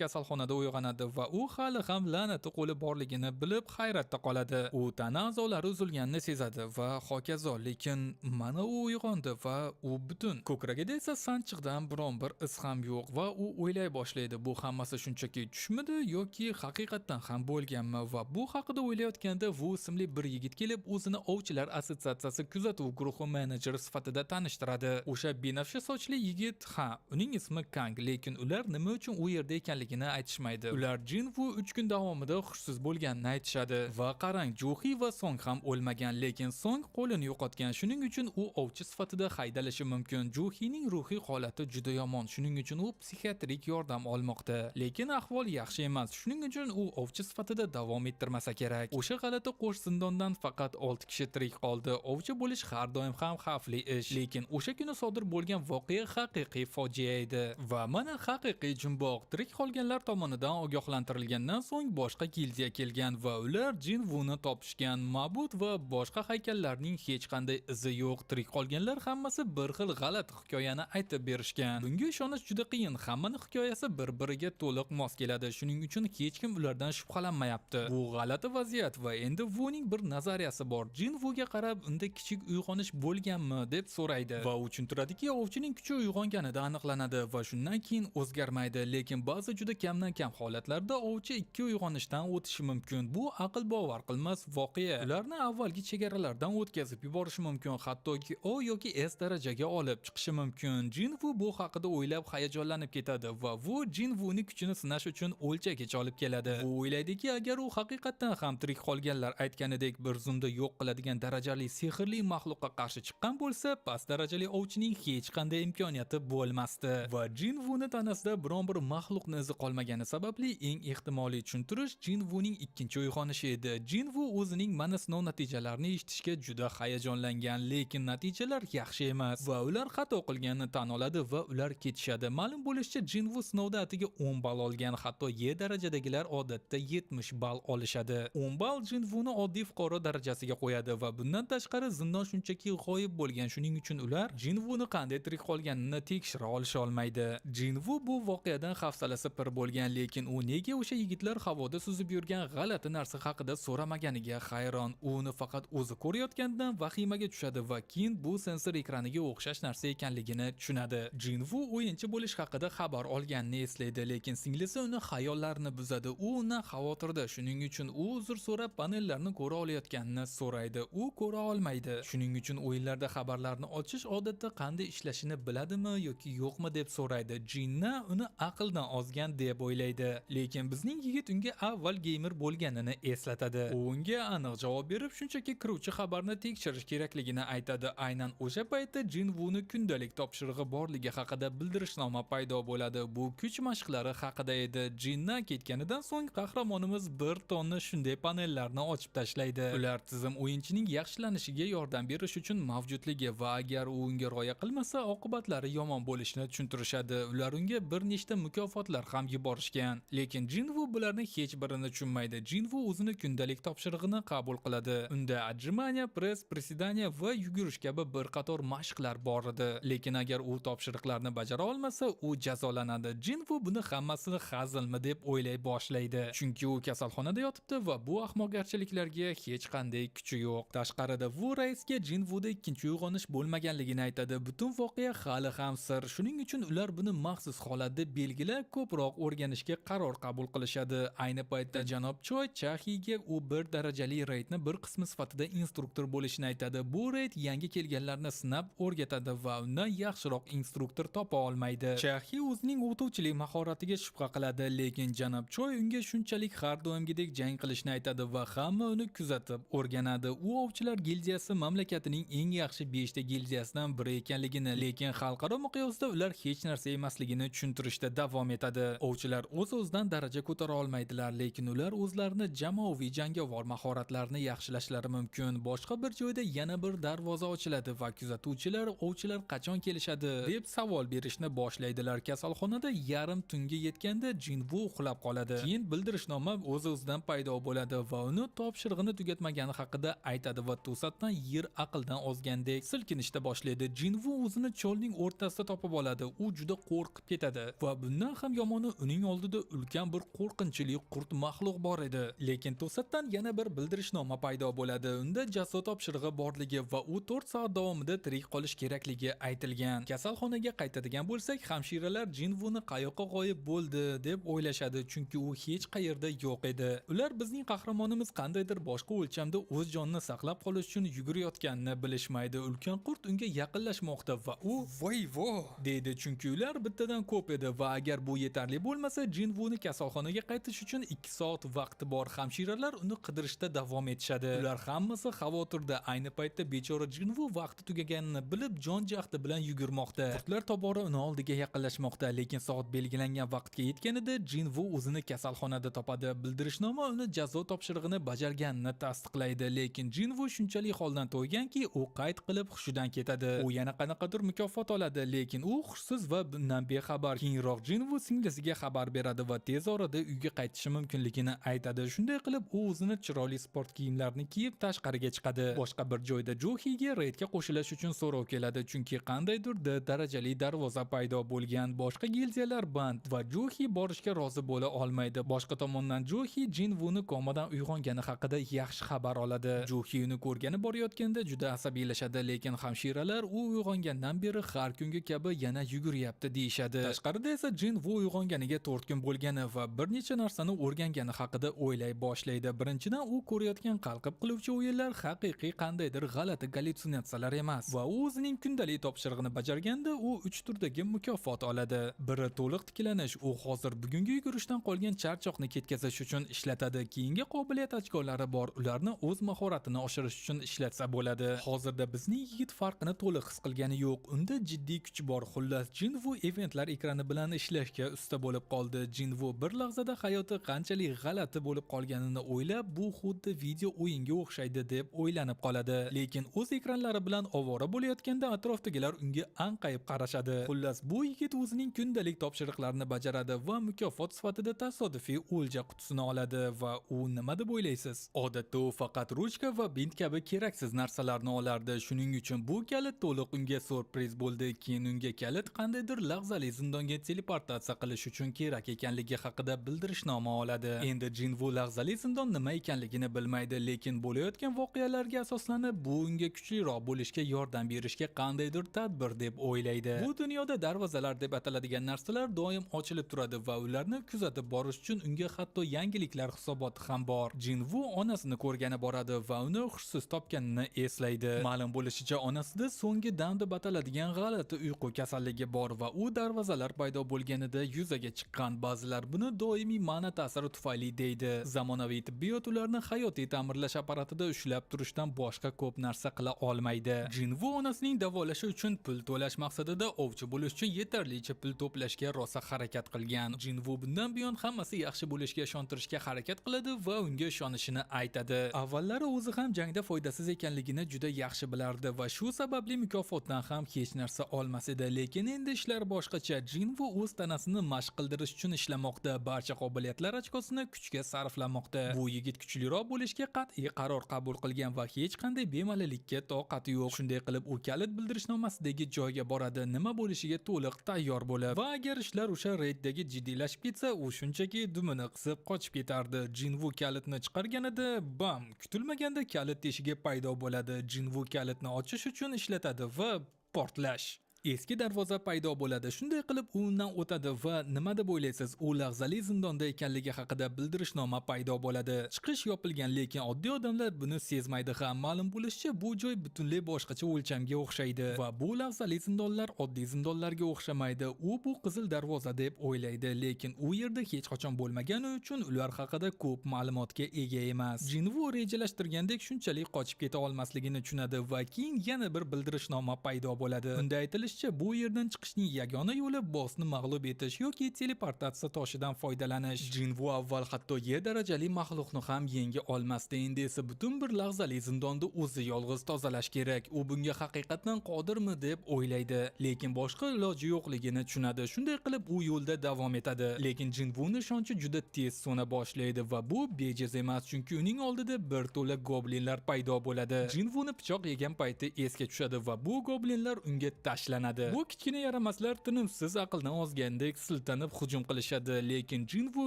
kasalxonada uyg'onadi va u hali ham la'nati qo'li borligini bilib hayratda qoladi. U tana a'zolari uzilganini sezadi va hokazo, lekin mana u uyg'ondi va u butun. Ko'kragida esa sanchiqdan biron bir iz ham yo'q va u o'ylay boshlaydi, bu hammasi shunchaki tushmidi yoki haqiqatdan ham bo'lganmi? Va bu haqida o'ylayotganda Vu ismli bir yigit kelib, o'zini ovchilar assotsiatsiyasi kuzatuv guruhi menejeri sifatida tanishtiradi. O'sha binafsha sochli yigit, uning ismi Kang, lekin ular nima uchun u yerda ekanligini aytishmaydi. Ular Jinvu 3 kun davomida hushsiz bo'lganini aytishadi va qarang, Juhi va Song ham o'lmagan, lekin Song qo'lini yo'qotgan. Shuning uchun u ovchi sifatida haydalishi mumkin. Juhining ruhiy holati juda yomon, shuning uchun u psixiatrik yordam olmoqda. Lekin ahvol yaxshi emas, shuning uchun u ovchi sifatida davom ettirmasa kerak. O'sha g'alati qo'sh zindondan faqat 6 kishi tirik qoldi. Ovchi bo'lish har doim ham xavfli ish, lekin o'sha kuni sodir bo'lgan voqea haqiqiy fojia edi. Va mana haqiqiy jumboq tirik qolganlar tomonidan ogohlantirilgandan so'ng boshqa gildiya kelgan va ular Jinvuni topishgan. Mabut va boshqa haykallarning hech qanday izi yo'q. Tirik qolganlar hammasi bir xil g'alati hikoyani aytib berishgan. Bunga ishonish juda qiyin. Hammaning hikoyasi bir-biriga to'liq mos keladi. Shuning uchun hech kim ulardan shubhalanmayapti. Bu g'alati vaziyat va endi Vuning bir nazariyasi bor. Jinvuga qarab, unda kichik uyg'onish bo'lganmi deb so'raydi va u tushuntiradiki, ovchining kuchi uyg'onganida aniqlanadi va shundan keyin o'zgarmaydi. Lekin ba'zi juda kamdan kam holatlarda ovchi 2 uyg'onishdan o'tishi mumkin. Bu aql bovar qilmas voqea. Ularni avvalgi chegaralardan o'tkazib yuborishi mumkin, hattoki O yoki S darajaga olib chiqishi mumkin. Jinvu bu haqida o'ylab hayajonlanib ketadi va Vu Jinvuning kuchini sinash uchun o'lchagich olib keladi. U o'ylaydiki, agar u haqiqatdan ham tirik qolganlar aytganidek bir zumda yo'q qiladigan darajali sehrli maxluqqa qarshi chiqqan bo'lsa, past darajali ovchining hech qanday imkoniyati bo'lmasdi. Va Jinvuni tanasida biron bir maxluqni izi qolmagani sababli eng ehtimoliy tushuntirish Jinvuning ikkinchi uyg'onishi edi. Jinvu o'zining mana sinov natijalarini eshitishga juda hayajonlangan, lekin natijalar yaxshi emas va ular xato qilganini tan oladi va ular ketishadi. Ma'lum bo'lishicha, Jinvu sinovda atiga 10 ball olgan, hatto Y darajadagilar odatda 70 ball olishadi. 10 ball Jinvuni oddiy fuqaro darajasiga qo'yadi va bundan tashqari zindon shunchaki g'oyib bo'lgan, shuning uchun ular Jinvuni qanday tirik qolganini tekshira olisha olmaydi. Jinvu bu voqeadan hafsalasi pir bo'lgan, lekin u nega o'sha yigitlar havoda suzib yurgan g'alati narsa haqida so'ramaganiga hayron. U uni faqat o'zi ko'rayotgandan vahimaga tushadi va keyin bu sensor ekraniga o'xshash narsa ekanligini tushunadi. Jinvu o'yinchi bo'lish haqida xabar olganini eslaydi, lekin singlisi uni xayollarini buzadi. U undan xavotirda, shuning uchun u uzr so'rab panellarni ko'ra olayotganini so'raydi. U ko'ra olmaydi. Shuning uchun o'yinlarda xabarlarni ochish odatda qanday ishlashini biladimi yoki yo'qmi deb so'raydi. Jinna uni uni aqldan ozgan deb o'ylaydi. Lekin bizning yigit unga avval gamer bo'lganini eslatadi. U unga aniq javob berib, shunchaki kiruvchi xabarni tekshirish kerakligini aytadi. Aynan o'sha paytda Jinvuni kundalik topshirig'i borligi haqida bildirishnoma paydo bo'ladi. Bu kuch mashqlari haqida edi. Jindan ketganidan so'ng qahramonimiz bir tonna shunday panellarni ochib tashlaydi. Ular tizim o'yinchining yaxshilanishiga yordam berish uchun mavjudligi va agar u unga rioya qilmasa, oqibatlari yomon bo'lishini tushuntirishadi. Ular unga bir nechta mukofotlar ham yuborishgan. Lekin Jinvu bularning hech birini tushunmaydi. Jinvu o'zini kundalik topshirig'ini qabul qiladi. Unda отжимания, press, приседания va yugurish kabi bir qator mashqlar bor edi. Lekin agar u topshiriqlarni bajara olmasa, u jazolanadi. Jinvu buni hammasini hazilmi deb o'ylay boshlaydi. Chunki u kasalxonada yotibdi va bu ahmoqgarchiliklarga hech qanday kuchi yo'q. Tashqarida Vu raisga Jinvuda ikkinchi uyg'onish bo'lmaganligini aytadi. Butun voqea hali ham sir. Shuning uchun ular buni maxsus holat deb belgilab, ko'proq o'rganishga qaror qabul qilishadi. Ayni paytda janob Choi Chahiga u bir darajali reydni bir qismi sifatida instruktor bo'lishini aytadi. Bu reyd yangi kelganlarni sinab o'rgatadi va undan yaxshiroq instruktor topa olmaydi. Chahi o'zining o'qituvchilik mahoratiga shubha qiladi, lekin janob Choi unga shunchalik har doimgidek jang qilishni aytadi va hamma uni kuzatib o'rganadi. U ovchilar gildiyasi mamlakatining eng yaxshi 5 ta gildiyasidan biri ekanligini, lekin xalqaro miqyosda ular hech narsa emasligini tushuntirishda davom etadi. Ovchilar o'z-o'zidan daraja ko'tara olmaydilar, lekin ular o'zlarini jamoaviy jangovar mahoratlarini yaxshilashlari mumkin. Boshqa bir joyda yana bir darvoza ochiladi va kuzatuvchilar ovchilar qachon kelishadi deb savol berishni boshlaydilar. Kasalxonada yarim tunga yetganda Jinvu uxlab qoladi. Keyin bildirishnoma o'z-o'zidan paydo bo'ladi va uni topshirig'ini tugatmagani haqida aytadi va to'satdan yer aqldan ozgandek silkinishda boshlaydi. Jinvu o'zini cholning o'rtasida topib oladi. U juda qo'rqib ketadi va bundan ham yomoni uning oldida ulkan bir qo'rqinchli qurt maxluq bor edi. Lekin to'satdan yana bir bildirishnoma paydo bo'ladi. Unda jazo topshirig'i borligi va u 4 soat davomida tirik qolish kerakligi aytilgan. Kasalxonaga qaytadigan bo'lsak, hamshiralar Jinvuni qayoqqa g'oyib bo'ldi deb o'ylashadi, chunki u hech qayerda yo'q edi. Ular bizning qahramonimiz qandaydir boshqa o'lchamda o'z jonini saqlab qolish uchun yugurayotganini bilishmaydi. Ulkan qurt unga yaqinlashmoqda va u "Voy-vo" deydi, chunki ular bittadan ko'p edi va agar bu yetarli bo'lmasa, Jinvuni kasalxonaga qaytish uchun 2 soat vaqti bor. Hamshiralar uni qidirishda davom etishadi. Ular hammasi xavotirda. Ayni paytda bechora Jinvu vaqti tugaganini bilib, jon jahdi bilan yugurmoqda. Qurtlar tobora uni oldiga yaqinlashmoqda, lekin soat belgilangan vaqtga yetganida Jinvu o'zini kasalxonada topadi. Bildirishnoma uni jazo topshirig'ini bajarganini tasdiqlaydi, lekin Jinvu shunchalik holdan to'yganki, u qayd qilib hushidan ketadi. U yana qanaqadir mukofot oladi, lekin u hushsiz va bundan bexabar. Keyinroq Jinvu singlisiga xabar beradi va tez orada uyga qaytishi mumkinligini aytadi. Shunday qilib, u o'zini chiroyli sport kiyimlarini kiyib tashqariga chiqadi. Boshqa bir joyda Johiga reydga qo'shilash uchun so'rov keladi, chunki qandaydir darajali darvoza paydo bo'lgan. Boshqa gildiyalar band va Johi borishga rozi bo'la olmaydi. Boshqa tomondan Johi Jinvuni komadan uyg'ongani haqida yaxshi xabar oladi. Johi uni ko'rgani borayotganda juda asabiylashadi, lekin hamshiralar u uyg'ongandan beri har kungi kabi yana yuguryapti deyishadi. Tashqarida esa Jinvu uyg'onganiga 4 kun bo'lgani va bir necha narsani o'rgangani haqida o'ylay boshlaydi. Birinchidan, u ko'rayotgan qalqib qiluvchi o'yinlar haqiqiy qandaydir g'alati gallyutsinatsiyalar emas va u o'zining kundalik topshirig'ini bajarganda u 3 turdagi mukofot oladi. Biri to'liq tiklanish. U hozir bugungi yugurishdan qolgan charchoqni ketkazish uchun ishlatadi. Keyingi qobiliyat ochkolari bor. Ularni o'z mahoratini oshirish uchun ishlatsa bo'ladi. Hozirda bizning yigit farqini to'liq his qilgani yo'q. Unda jiddiy kuch bor. Xullas, Jinvu eventlar ekrani bilan ishlashga usta bo'lib qoldi. Jinvu bir lahzada hayoti qanchalik g'alati bo'lib qolganini o'ylab, bu xuddi video o'yinga o'xshaydi deb o'ylanib qoladi. Lekin o'z ekranlari bilan ovora bo'layotganda atrofdagilar unga anqayib qarashadi. Xullas, bu yigit o'zining kundalik topshiriqlarini bajaradi va mukofot sifatida tasodifiy o'lja qutisini oladi va u nima deb o'ylaysiz? Odatda u faqat ruchka va bint kabi keraksiz narsalarni olardi. Shuning uchun bu kalit to'liq unga surpriz bo'ldi. Keyin unga kalit qandaydir lahzali zindonga teleportatsiya qilish uchun kerak ekanligi haqida bildirishnoma oladi. Endi Jinvu lahzali zindon nima ekanligini bilmaydi, lekin bo'layotgan voqealarga asoslanib bu unga kuchliroq bo'lishga yordam berishga qandaydir tadbir deb o'ylaydi. Bu dunyoda darvozalar deb ataladigan narsalar doim ochilib turadi va ularni kuzatib borish uchun unga hatto yangiliklar hisoboti ham bor. Jinvu onasini ko'rgani boradi va uni hushsiz topganini eslaydi. Ma'lum bo'lishicha, onasida so'nggi dam deb ataladigan g'alati uyqu kasalligi bor va u darvozalar paydo paydo bo'lganida yuzaga chiqqan. Ba'zilar buni doimiy ma'na ta'siri tufayli deydi. Zamonaviy tibbiyot ularni hayotiy ta'mirlash apparatida ushlab turishdan boshqa ko'p narsa qila olmaydi. Jinvu onasining davolashi uchun pul to'lash maqsadida ovchi bo'lish uchun yetarlicha pul to'plashga rosa harakat qilgan. Jinvu bundan buyon hammasi yaxshi bo'lishiga ishontirishga harakat qiladi va unga ishonishini aytadi. Avvallari o'zi ham jangda foydasiz ekanligini juda yaxshi bilardi va shu sababli mukofotdan ham hech narsa olmas edi. Lekin endi ishlar boshqacha. Jinvu o'z tanasini mashq qildirish uchun ishlamoqda. Barcha qobiliyatlar ochkosini kuchga sarflamoqda. Bu yigit kuchliroq bo'lishga qat'iy qaror qabul qilgan va hech qanday bemalollikka toqati yo'q. Shunday qilib u kalit bildirishnomasidagi joyga boradi, nima bo'lishiga to'liq tayyor bo'lib. Va agar ishlar o'sha reydagi jiddiylashib ketsa, u shunchaki dumini qisib qochib ketardi. Jinvu kalitni chiqarganida, bam, kutilmaganda kalit teshigi paydo bo'ladi. Jinvu kalitni ochish uchun ishlatadi va portlash. Eski darvoza paydo bo'ladi. Shunday qilib u undan o'tadi va nima deb o'ylaysiz? U lahzali zindonda ekanligi haqida bildirishnoma paydo bo'ladi. Chiqish yopilgan, lekin oddiy odamlar buni sezmaydi ham. Ma'lum bo'lishicha, bu joy butunlay boshqacha o'lchamga o'xshaydi va bu lahzali zindonlar oddiy zindonlarga o'xshamaydi. U bu qizil darvoza deb o'ylaydi, lekin u yerda hech qachon bo'lmagani uchun ular haqida ko'p ma'lumotga ega emas. Jinvu rejalashtirgandek shunchalik qochib keta olmasligini tushunadi va keyin yana bir bildirishnoma paydo bo'ladi. Unda aytilishicha, bu yerdan chiqishning yagona yo'li bossni mag'lub etish yoki teleportatsiya toshidan foydalanish. Jinvu avval hatto Y darajali maxluqni ham yenga olmasdi. Endi esa butun bir lahzali zindonni o'zi yolg'iz tozalash kerak. U bunga haqiqatan qodirmi deb o'ylaydi, lekin boshqa iloji yo'qligini tushunadi. Shunday qilib u yo'lda davom etadi. Lekin Jinvuning ishonchi juda tez so'na boshlaydi va bu bejiz emas, chunki uning oldida bir to'la goblinlar paydo bo'ladi. Jinvuni pichoq yegan payti esga tushadi va bu goblinlar unga tashlanadi. Bu kichkina yaramaslar tinimsiz aqldan ozgandek siltanib hujum qilishadi, lekin Jinvu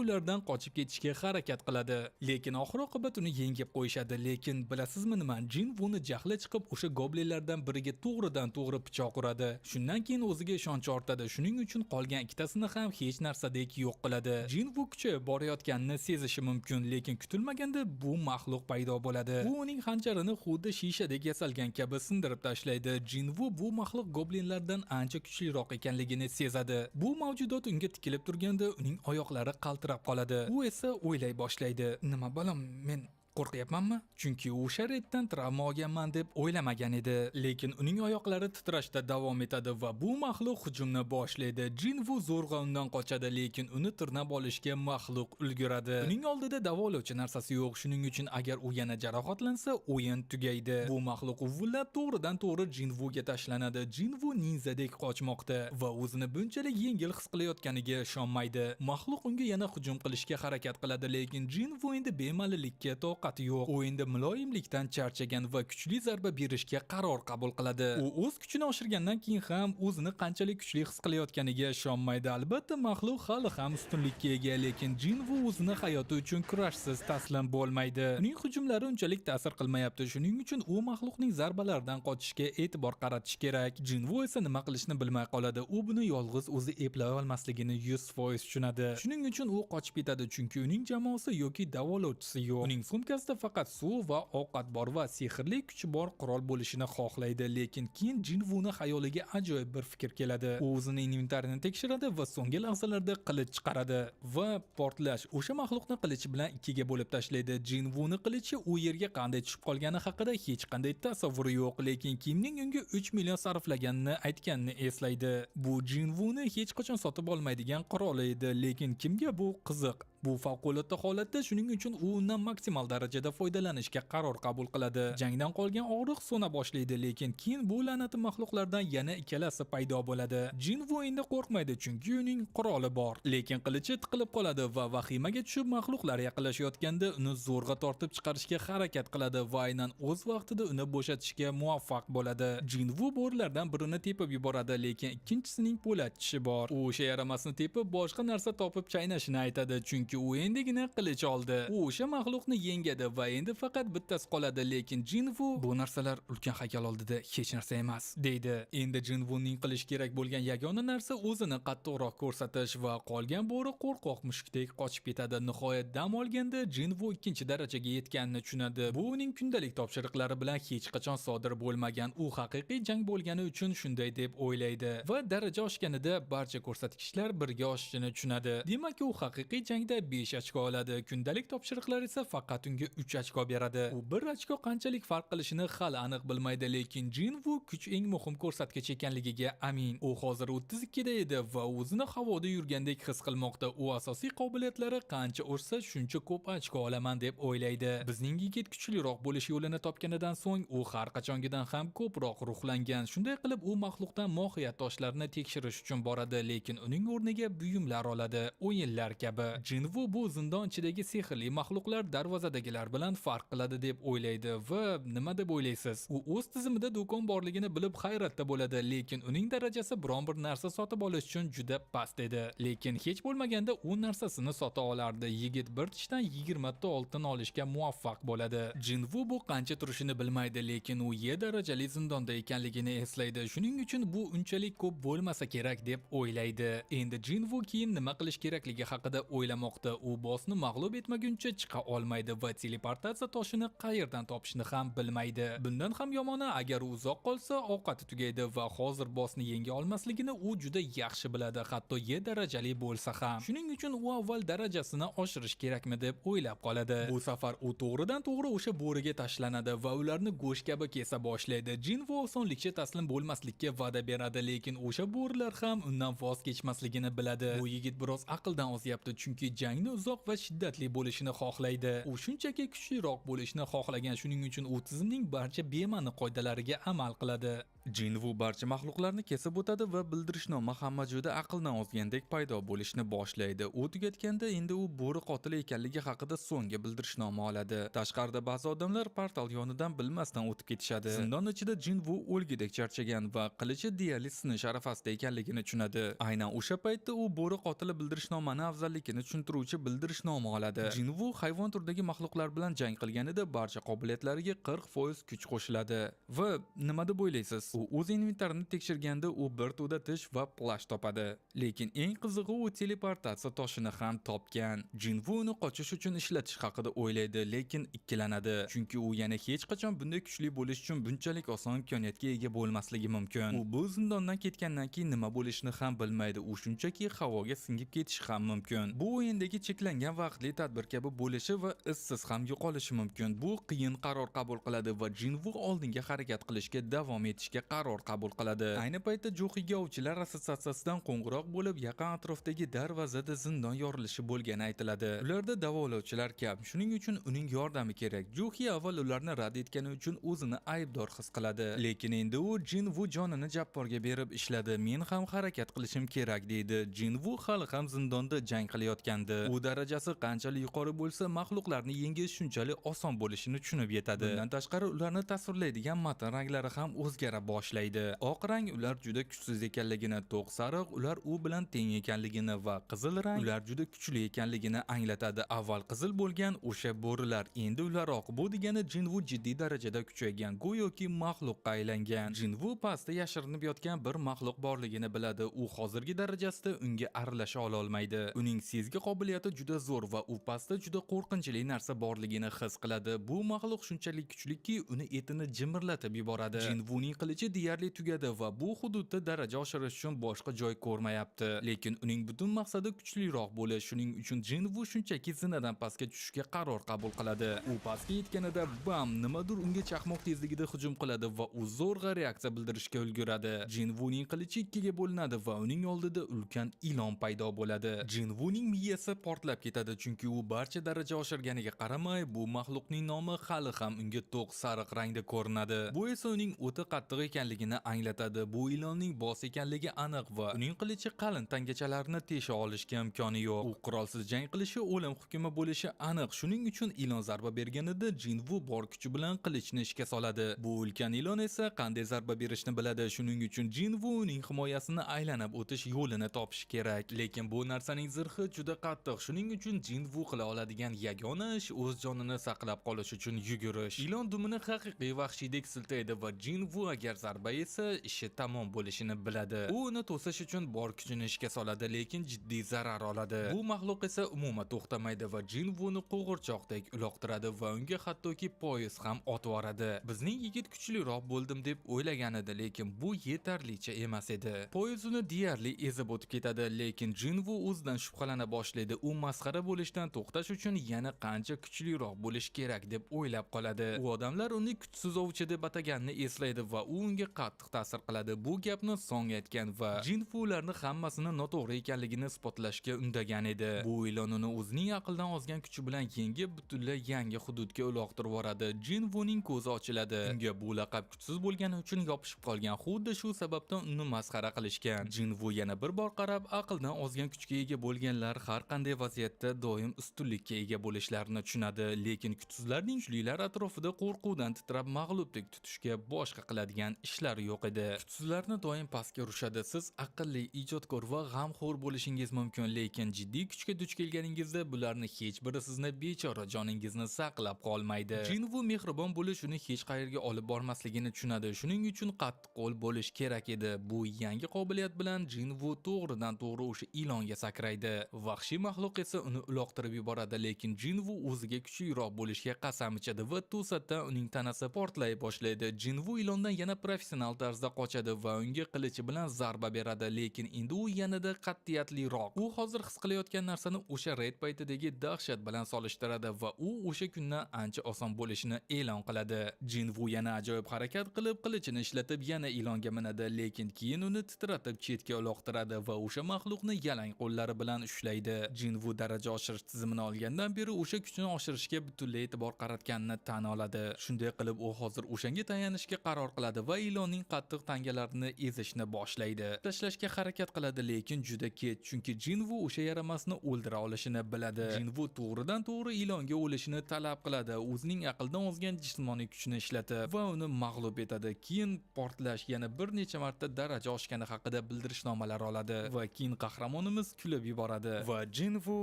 ulardan qochib ketishga harakat qiladi. Lekin oxir-oqibat uni yengib qo'yishadi. Lekin bilasizmi nima? Jinvuni jahli chiqib o'sha goblinlardan biriga to'g'ridan-to'g'ri pichoq uradi. Shundan keyin o'ziga ishonchi ortadi. Shuning uchun qolgan ikkitasini ham hech narsadek yo'q qiladi. Jinvu kuchayib borayotganini sezishi mumkin, lekin kutilmaganda bu maxluq paydo bo'ladi. U uning hancharini xuddi shishadek yasalgan kabi sindirib tashlaydi. Jinvu bu maxluq goblinlardan ancha kuchliroq ekanligini sezadi. Bu mavjudot unga tikilib turganda uning oyoqlari qaltirab qoladi. U esa o'ylay boshlaydi. Nima balam, men qo'rqyapmanmi? Chunki u sharitdan travma olganman deb o'ylamagan edi. Lekin uning oyoqlari titrashda davom etadi va bu maxluq hujumni boshlaydi. Jinvu zo'rg'a undan qochadi, lekin uni tirnab olishga maxluq ulguradi. Uning oldida davolovchi narsasi yo'q. Shuning uchun agar u yana jarohatlansa, o'yin tugaydi. Bu maxluq uvullab to'g'ridan-to'g'ri Jinvuga tashlanadi. Jinvu ninzadek qochmoqda va o'zini bunchalik yengil his qilayotganiga ishonmaydi. Maxluq unga yana hujum qilishga harakat qiladi, lekin Jinvu endi bemalollikka yo'q. U endi muloyimlikdan charchagan va kuchli zarba berishga qaror qabul qiladi. U o'z kuchini oshirgandan keyin ham o'zini qanchalik kuchli his qilayotganiga ishonmaydi. Albatta, maxluq hali ham ustunlikka ega, lekin Jinvu o'zini hayoti uchun kurashsiz taslim bo'lmaydi. Uning hujumlari unchalik ta'sir qilmayapti. Shuning uchun u maxluqning zarbalaridan qochishga e'tibor qaratish kerak. Jinvu esa nima qilishni bilmay qoladi. U buni yolg'iz o'zi eplay olmasligini 100% tushunadi. Shuning uchun u qochib ketadi, chunki uning jamoasi yoki davolovchisi yo'q. Uning sumkasida faqat suv va ovqat bor va sehrli kuchi bor qurol bo'lishini xohlaydi, lekin keyin Jinvuni xayoliga ajoyib bir fikr keladi. U o'zining inventarini tekshiradi va so'nggi lahzalarda qilich chiqaradi va portlash o'sha maxluqni qilichi bilan ikkiga bo'lib tashlaydi. Jinvuni qilichi u yerga qanday tushib qolgani haqida hech qanday tasavvuri yo'q, lekin kimning unga 3 million sarflaganini aytganini eslaydi. Bu Jinvuni hech qachon sotib olmaydigan qurol edi, lekin kimga bu qiziq? Bu favqulodda holatda, shuning uchun u undan maksimal darajada foydalanishga qaror qabul qiladi. Jangdan qolgan og'riq so'na boshlaydi, lekin keyin bu la'nati maxluqlardan yana ikkalasi paydo bo'ladi. Jinvu endi qo'rqmaydi, chunki uning quroli bor, lekin qilichi tiqilib qoladi va vahimaga tushib maxluqlar yaqinlashayotganda uni zo'rg'a tortib chiqarishga harakat qiladi va aynan o'z vaqtida uni bo'shatishga muvaffaq bo'ladi. Jinvu bo'rilardan birini tepib yuboradi, lekin ikkinchisining po'lat tishi bor. U o'sha yaramasni tepib boshqa narsa topib chaynashini aytadi, chunki chunki u endigina qilich oldi. U o'sha maxluqni yengadi va endi faqat bittasi qoladi, lekin Jinvu bu narsalar ulkan haykal oldida hech narsa emas, deydi. Endi Jinvuning qilish kerak bo'lgan yagona narsa o'zini qattiqroq ko'rsatish va qolgan bo'ri qo'rqoq mushukdek qochib ketadi. Nihoyat dam olganda Jinvu ikkinchi darajaga yetganini tushunadi. Bu uning kundalik topshiriqlari bilan hech qachon sodir bo'lmagan. U haqiqiy jang bo'lgani uchun shunday deb o'ylaydi va daraja oshganida barcha ko'rsatkichlar birga oshishini tushunadi. Demak, u haqiqiy jangda 5 ochko oladi. Kundalik topshiriqlar esa faqat unga 3 ochko beradi. U 1 ochko qanchalik farq qilishini hali aniq bilmaydi, lekin Jinvu kuch eng muhim ko'rsatkich ekanligiga amin. U hozir 32 da edi va o'zini havoda yurgandek his qilmoqda. U asosiy qobiliyatlari qancha ursa shuncha ko'p ochko olaman deb o'ylaydi. Bizning yigit kuchliroq bo'lish yo'lini topganidan so'ng u har qachongidan ham ko'proq ruhlangan. Shunday qilib u maxluqdan mohiyat toshlarini tekshirish uchun boradi, lekin uning o'rniga buyumlar oladi, o'yinlar kabi. Jinvu bu zindon ichidagi sehrli maxluqlar darvozadagilar bilan farq qiladi deb o'ylaydi va nima deb o'ylaysiz? U o'z tizimida do'kon borligini bilib hayratda bo'ladi, lekin uning darajasi biron bir narsa sotib olish uchun juda past edi. Lekin hech bo'lmaganda u narsasini sota olardi. Yigit bir tishdan 20 ta oltin olishga muvaffaq bo'ladi. Jinvu bu qancha turishini bilmaydi, lekin u Y darajali zindonda ekanligini eslaydi. Shuning uchun bu unchalik ko'p bo'lmasa kerak deb o'ylaydi. Endi Jinvu keyin nima qilish kerakligi haqida o'ylamoqda. U bossni mag'lub etmaguncha chiqa olmaydi va teleportatsiya toshini qayerdan topishni ham bilmaydi. Bundan ham yomoni, agar u uzoq qolsa, ovqati tugaydi va hozir bossni yenga olmasligini u juda yaxshi biladi, hatto Y darajali bo'lsa ham. Shuning uchun u avval darajasini oshirish kerakmi deb o'ylab qoladi. Bu safar u to'g'ridan to'g'ri o'sha bo'riga tashlanadi va ularni go'sht kabi kesa boshlaydi. Jinvu osonlikcha taslim bo'lmaslikka va'da beradi, lekin o'sha bo'rilar ham undan voz kechmasligini biladi. Bu yigit biroz aqldan ozyapti, chunki jangni uzoq va shiddatli bo'lishini xohlaydi. U shunchaki kuchliroq bo'lishni xohlagan, shuning uchun u tizimning barcha bema'ni qoidalariga amal qiladi. Jinvu barcha maxluqlarni kesib o'tadi va bildirishnoma hamma joyda aqldan ozgandek paydo bo'lishni boshlaydi. U tugatganda endi u bo'ri qotili ekanligi haqida so'nggi bildirishnoma oladi. Tashqarida ba'zi odamlar portal yonidan bilmasdan o'tib ketishadi. Zindon ichida Jinvu o'lgidek charchagan va qilichi deyarli sinish arafasida ekanligini tushunadi. Aynan o'sha paytda u bo'ri qotili bildirishnomani afzalligini tushuntiruvchi bildirishnoma oladi. Jinvu hayvon turidagi maxluqlar bilan jang qilganida barcha qobiliyatlariga 40% kuch qo'shiladi. Va nima deb o'ylaysiz? U o'z inventarini tekshirganda u bir to'da tish va plash topadi. Lekin eng qizig'i, u teleportatsiya toshini ham topgan. Jinvu uni qochish uchun ishlatish haqida o'ylaydi, lekin ikkilanadi, chunki u yana hech qachon bunday kuchli bo'lish uchun bunchalik oson imkoniyatga ega bo'lmasligi mumkin. U bu zindondan ketgandan keyin nima bo'lishini ham bilmaydi. U shunchaki havoga singib ketishi ham mumkin. Bu o'yindagi cheklangan vaqtli tadbir kabi bo'lishi va izsiz ham yo'qolishi mumkin. Bu qiyin qaror qabul qiladi va Jinvu oldinga harakat qilishga davom etishga qaror qabul qiladi. Ayni paytda Joxiga ovchilar assotsiatsiyasidan qo'ng'iroq bo'lib, yaqin atrofdagi darvozada zindon yorilishi bo'lgani aytiladi. Ularda davolovchilar kam, shuning uchun uning yordami kerak. Joxi avval ularni rad etgani uchun o'zini aybdor his qiladi. Lekin endi u Jinvu jonini jabborga berib ishladi. Men ham harakat qilishim kerak deydi. Jinvu hali ham zindonda jang qilayotgandi. U darajasi qanchalik yuqori bo'lsa, maxluqlarni yengish shunchalik oson bo'lishini tushunib yetadi. Bundan tashqari, ularni tasvirlaydigan matn ranglari ham o'zgara boshlaydi. Oq rang ular juda kuchsiz ekanligini, to'q sariq ular u bilan teng ekanligini va qizil rang ular juda kuchli ekanligini anglatadi. Avval qizil bo'lgan o'sha bo'rilar, endi ular oq. Bu degani Jinvu jiddiy darajada kuchaygan, go'yoki maxluqqa aylangan. Jinvu pastda yashirinib yotgan bir maxluq borligini biladi. U hozirgi darajasida unga aralasha ola olmaydi. Uning sezgi qobiliyati juda zo'r va u pastda juda qo'rqinchli narsa borligini his qiladi. Bu maxluq shunchalik kuchliki, uni etini jimirlatib yuboradi. Jinvuning qilichi deyarli tugadi va bu hududda daraja oshirish uchun boshqa joy ko'rmayapti. Lekin uning butun maqsadi kuchliroq bo'lish. Shuning uchun Jinvu shunchaki zinadan pastga tushishga qaror qabul qiladi. U pastga yetganida bam, nimadir unga chaqmoq tezligida hujum qiladi va u zo'rg'a reaksiya bildirishga ulguradi. Jinvuning qilichi ikkiga bo'linadi va uning oldida ulkan ilon paydo bo'ladi. Jinvuning miyasi portlab ketadi, chunki u barcha daraja oshirganiga qaramay, bu maxluqning nomi hali ham unga to'q sariq rangda ko'rinadi. Bu esa uning o'ta qattiq ekanligini anglatadi. Bu ilonning boss ekanligi aniq va uning qilichi qalin tangachalarni tesha olishga imkoni yo'q. U qurolsiz jang qilishi o'lim hukmi bo'lishi aniq. Shuning uchun ilon zarba berganida Jinvu bor kuchi bilan qilichni ishga soladi. Bu ulkan ilon esa qanday zarba berishni biladi. Shuning uchun Jinvu uning himoyasini aylanib o'tish yo'lini topish kerak. Lekin bu narsaning zirhi juda qattiq. Shuning uchun Jinvu qila oladigan yagona ish o'z jonini saqlab qolish uchun yugurish. Ilon dumini haqiqiy vahshiydek siltaydi va Jinvu agar zarba yesa, ishi tamom bo'lishini biladi. U uni to'sish uchun bor kuchini ishga soladi, lekin jiddiy zarar oladi. Bu mahluq esa umuman to'xtamaydi va Jinvuni qo'g'irchoqdek uloqtiradi va unga hattoki poyezd ham otib yuboradi. Bizning yigit kuchliroq bo'ldim deb o'ylagan edi, lekin bu yetarlicha emas edi. Poyezd uni deyarli ezib o'tib ketadi, lekin Jinvu o'zidan shubhalana boshlaydi. U masxara bo'lishdan to'xtash uchun yana qancha kuchliroq bo'lish kerak deb o'ylab qoladi. U odamlar uni kuchsiz ovchi deb ataganini eslaydi va u unga qattiq ta'sir qiladi. Bu gapni Song aytgan va Jinvu ularni hammasini noto'g'ri ekanligini isbotlashga undagan edi. Bu ilon uni o'zining aqldan ozgan kuchi bilan yengib butunlay yangi hududga uloqtirib yuboradi. Jinvuning ko'zi ochiladi. Unga bu laqab kuchsiz bo'lgani uchun yopishib qolgan. Xuddi shu sababdan uni masxara qilishgan. Jinvu yana bir bor qarab, aqldan ozgan kuchga ega bo'lganlar har qanday vaziyatda doim ustunlikka ega bo'lishlarini tushunadi, lekin kuchsizlarning kuchlilar atrofida qo'rquvdan titrab mag'lublik tutishga boshqa qiladigan ishlari yo'q edi. Kuchsizlarni doim pastga urishadi. Siz aqlli, ijodkor va g'amxo'r bo'lishingiz mumkin, lekin jiddiy kuchga duch kelganingizda bularni hech biri sizni bechora joningizni saqlab qolmaydi. Jinvu mehribon bo'lish uni hech qayerga olib bormasligini tushunadi. Shuning uchun qattiqqo'l bo'lish kerak edi. Bu yangi qobiliyat bilan Jinvu to'g'ridan to'g'ri o'sha ilonga sakraydi. Vahshiy mahluq esa uni uloqtirib yuboradi, lekin Jinvu o'ziga kuchliroq bo'lishga qasam ichadi va to'satdan uning tanasi portlay boshlaydi. Jinvu ilondan yana professional tarzda qochadi va unga qilichi bilan zarba beradi, lekin endi u yanada qat'iyatliroq. U hozir his qilayotgan narsani o'sha raid paytidagi dahshat bilan solishtiradi va u o'sha kundan ancha oson bo'lishini e'lon qiladi. Jinvu yana ajoyib harakat qilib, qilichini ishlatib yana ilonga minadi, lekin keyin uni titratib chetga uloqtiradi va o'sha mahluqni yalang qo'llari bilan ushlaydi. Jinvu daraja oshirish tizimini olgandan beri o'sha kuchini oshirishga butunlay e'tibor qaratganini tan oladi. Shunday qilib u hozir o'shanga tayanishga qaror qiladi va ilonning qattiq tangalarini ezishni boshlaydi. Tashlashga harakat qiladi, lekin juda kech, chunki Jinvu o'sha yaramasni o'ldira olishini biladi. Jinvu to'g'ridan to'g'ri ilonga o'lishini talab qiladi. O'zining aqldan ozgan jismoniy kuchini ishlatib va uni mag'lub etadi. Keyin portlash yana bir necha marta daraja oshgani haqida bildirishnomalar oladi va keyin qahramonimiz kulib yuboradi va Jinvu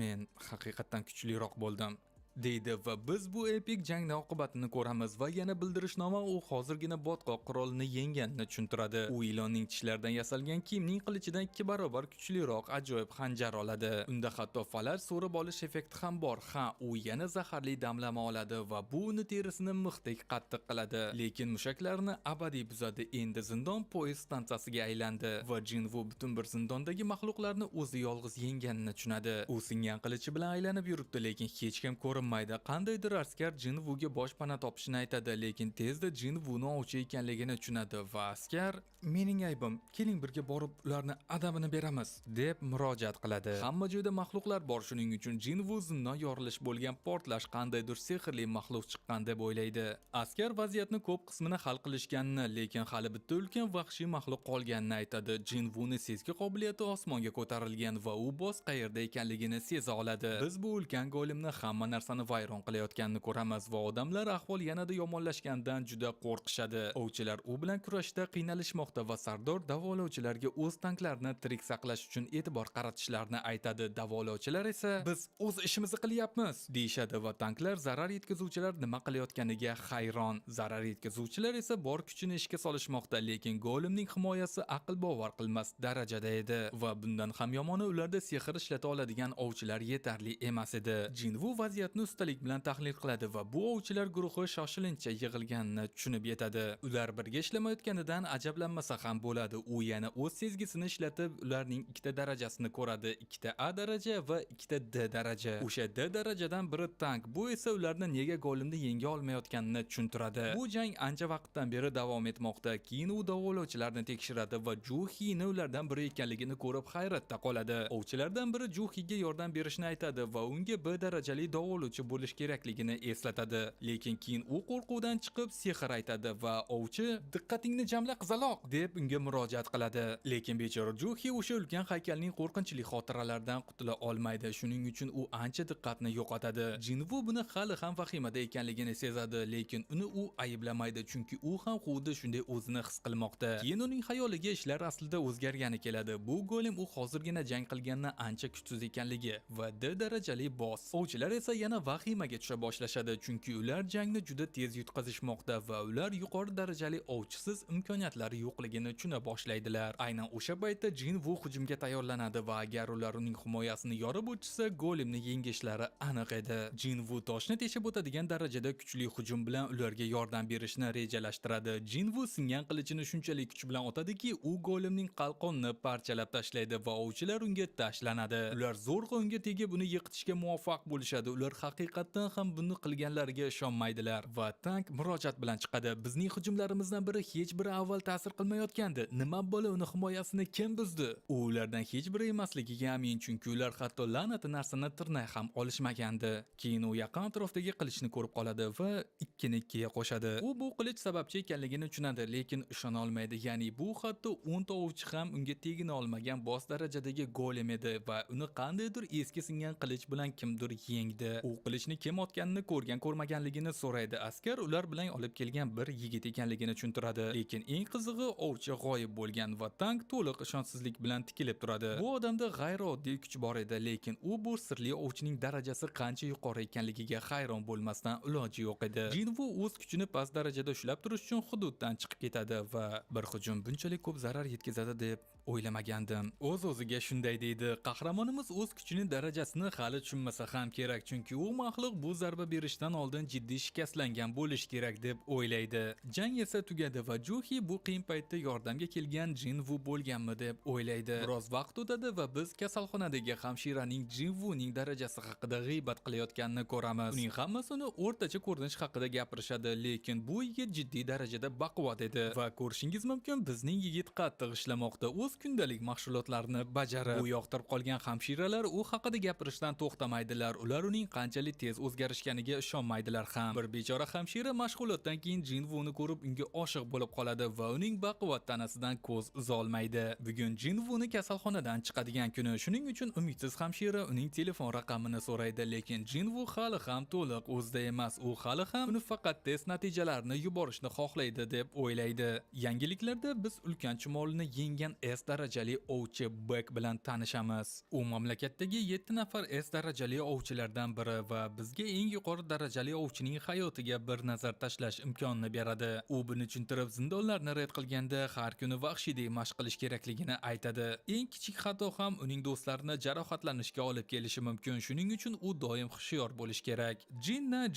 men haqiqatan kuchliroq bo'ldim deydi va biz bu epik jangning oqibatini ko'ramiz va yana bildirishnoma u hozirgina botqoq qurolni yengganini tushuntiradi. U ilonning tishlaridan yasalgan kiyimning qilichidan 2 barobar kuchliroq ajoyib xanjar oladi. Unda hatto falaj so'rib olish effekti ham bor. Ha, u yana zaharli damlama oladi va bu uni terisini mixdek qattiq qiladi, lekin mushaklarni abadiy buzadi. Endi zindon poyezd stansiyasiga aylandi va Jinvu butun bir zindondagi maxluqlarni o'zi yolg'iz yengganini tushunadi. U singan qilichi bilan aylanib yuribdi, lekin hech kim ko'rinmaydi. Qandaydir askar Jinvuga boshpana topishini aytadi, lekin tezda Jinvuni ovchi ekanligini tushunadi va askar mening aybim, keling birga borib ularni adabini beramiz deb murojaat qiladi. Hamma joyda maxluqlar bor, shuning uchun Jinvu zindon yorilish bo'lgan portlash qandaydir sehrli maxluq chiqqan deb o'ylaydi. Askar vaziyatni ko'p qismini hal qilishganini, lekin hali bitta ulkan vahshiy maxluq qolganini aytadi. Jinvuni sezgi qobiliyati osmonga ko'tarilgan va u boss qayerda ekanligini seza oladi. Biz bu ulkan golemni hamma narsani vayron qilayotganini ko'ramiz va odamlar ahvol yanada yomonlashgandan juda qo'rqishadi. Ovchilar u bilan kurashda qiynalishmoqda va sardor davolovchilarga o'z tanklarini tirik saqlash uchun e'tibor qaratishlarini aytadi. Davolovchilar esa biz o'z ishimizni qilyapmiz deyshadi va tanklar zarar yetkazuvchilar nima qilayotganiga hayron. Zarar yetkazuvchilar esa bor kuchini ishga solishmoqda, lekin golemning himoyasi aql bovar qilmas darajada edi va bundan ham yomoni ularda sehr ishlata oladigan ovchilar yetarli emas edi. Jinvu vaziyatni ustalik bilan tahlil qiladi va bu ovchilar guruhi shoshilincha yig'ilganini tushunib yetadi. Ular birga ishlamayotganidan ajablanmasa ham bo'ladi. U yana o'z sezgisini ishlatib ularning ikkita darajasini ko'radi. Ikkita A daraja va ikkita D daraja. O'sha D darajadan biri tank. Bu esa ularni nega golimni yenga olmayotganini tushuntiradi. Bu jang ancha vaqtdan beri davom etmoqda. Keyin u davolovchilarni tekshiradi va Juhini ulardan biri ekanligini ko'rib hayratda qoladi. Ovchilardan biri Juhiga yordam berishni aytadi va unga B darajali davolovchi ovchi bo'lish kerakligini eslatadi. Lekin keyin u qo'rquvdan chiqib sehr aytadi va ovchi "Diqqatingni jamla qizaloq" deb unga murojaat qiladi. Lekin bechora Juhi o'sha ulkan haykalning qo'rqinchli xotiralaridan qutula olmaydi. Shuning uchun u ancha diqqatni yo'qotadi. Jinvu buni hali ham vahimada ekanligini sezadi, lekin uni u ayblamaydi, chunki u ham xuddi shunday o'zini his qilmoqda. Keyin uning xayoliga ishlar aslida o'zgargani keladi. Bu golem u hozirgina jang qilgandan ancha kuchsiz ekanligi va D darajali boss. Ovchilar esa yana vahimaga tusha boshlashadi, chunki ular jangni juda tez yutqazishmoqda va ular yuqori darajali ovchisiz imkoniyatlari yo'qligini tushuna boshlaydilar. Aynan o'sha paytda Jinvu hujumga tayyorlanadi va agar ular uning himoyasini yorib o'tsa, golemni yengishlari aniq edi. Jinvu toshni teshib o'tadigan darajada kuchli hujum bilan ularga yordam berishni rejalashtiradi. Jinvu singan qilichini shunchalik kuch bilan otadiki, u golemning qalqonini parchalab tashlaydi va ovchilar unga tashlanadi. Ular zo'rg'a unga tegib uni yiqitishga muvaffaq bo'lishadi. Ular haqiqatan ham buni qilganlariga ishonmaydilar va tank murojaat bilan chiqadi. Bizning hujumlarimizdan biri hech biri avval ta'sir qilmayotgandi. Nima bo'la uni himoyasini kim buzdi? U ulardan hech biri emasligiga amin, chunki ular hatto la'nati narsani tirnay ham olishmagandi. Keyin u yaqin atrofdagi qilichni ko'rib qoladi va ikkini ikkiga qo'shadi. U bu qilich sababchi ekanligini tushunadi, lekin ishona olmaydi. Ya'ni bu hatto 10 ta ovchi ham unga tegina olmagan boss darajadagi golem edi va uni qandaydir eski singan qilich bilan kimdir yengdi. U qilichni kim otganini ko'rmaganligini so'raydi. Askar ular bilan olib kelgan bir yigit ekanligini tushuntiradi. Lekin eng qizig'i, ovchi g'oyib bo'lgan va tank to'liq ishonchsizlik bilan tikilib turadi. Bu odamda g'ayrioddiy kuch bor edi, lekin u bu sirli ovchining darajasi qancha yuqori ekanligiga hayron bo'lmasdan iloji yo'q edi. Jinvu o'z kuchini past darajada ushlab turish uchun hududdan chiqib ketadi va bir hujum bunchalik ko'p zarar yetkazadi deb o'ylamagandim. O'z-o'ziga shunday deydi. Qahramonimiz o'z kuchining darajasini hali tushunmasa ham kerak, chunki u maxluq bu zarba berishdan oldin jiddiy shikastlangan bo'lish kerak deb o'ylaydi. Jang esa tugadi va Juhi bu qiyin paytda yordamga kelgan Jinvu bo'lganmi deb o'ylaydi. Biroz vaqt o'tadi va biz kasalxonadagi hamshiraning Jinvuning darajasi haqida g'iybat qilayotganini ko'ramiz. Uning hammasini o'rtacha ko'rinish haqida gapirishadi, lekin bu yigit jiddiy darajada baquvvat edi va ko'rishingiz mumkin, bizning yigit qattiq ishlamoqda, o'z kundalik mashg'ulotlarini bajarib. Bu yoqtirib qolgan hamshiralar u haqida gapirishdan to'xtamaydilar. Ular uning qanchalik tez o'zgarishganiga ishonmaydilar ham. Bir bechora hamshira mashg'ulotdan keyin Jinvuni ko'rib unga oshiq bo'lib qoladi va uning baquvvat tanasidan ko'z uzolmaydi. Bugun Jinvuni kasalxonadan chiqadigan kuni, shuning uchun umidsiz hamshira uning telefon raqamini so'raydi, lekin Jinvu hali ham to'liq o'zida emas. U hali ham uni faqat test natijalarini yuborishni xohlaydi deb o'ylaydi. Yangiliklarda biz ulkan chumolni yengan S darajali ovchi Bek bilan tanishamiz. U mamlakatdagi 7 nafar S darajali ovchilardan biri va bizga eng yuqori darajali ovchining hayotiga bir nazar tashlash imkonini beradi. U buni tushuntirib, zindonlarni red qilganda har kuni vahshiyday mashq qilish kerakligini aytadi. Eng kichik xato ham uning do'stlarini jarohatlanishga olib kelishi mumkin. Shuning uchun u doim hushyor bo'lish kerak.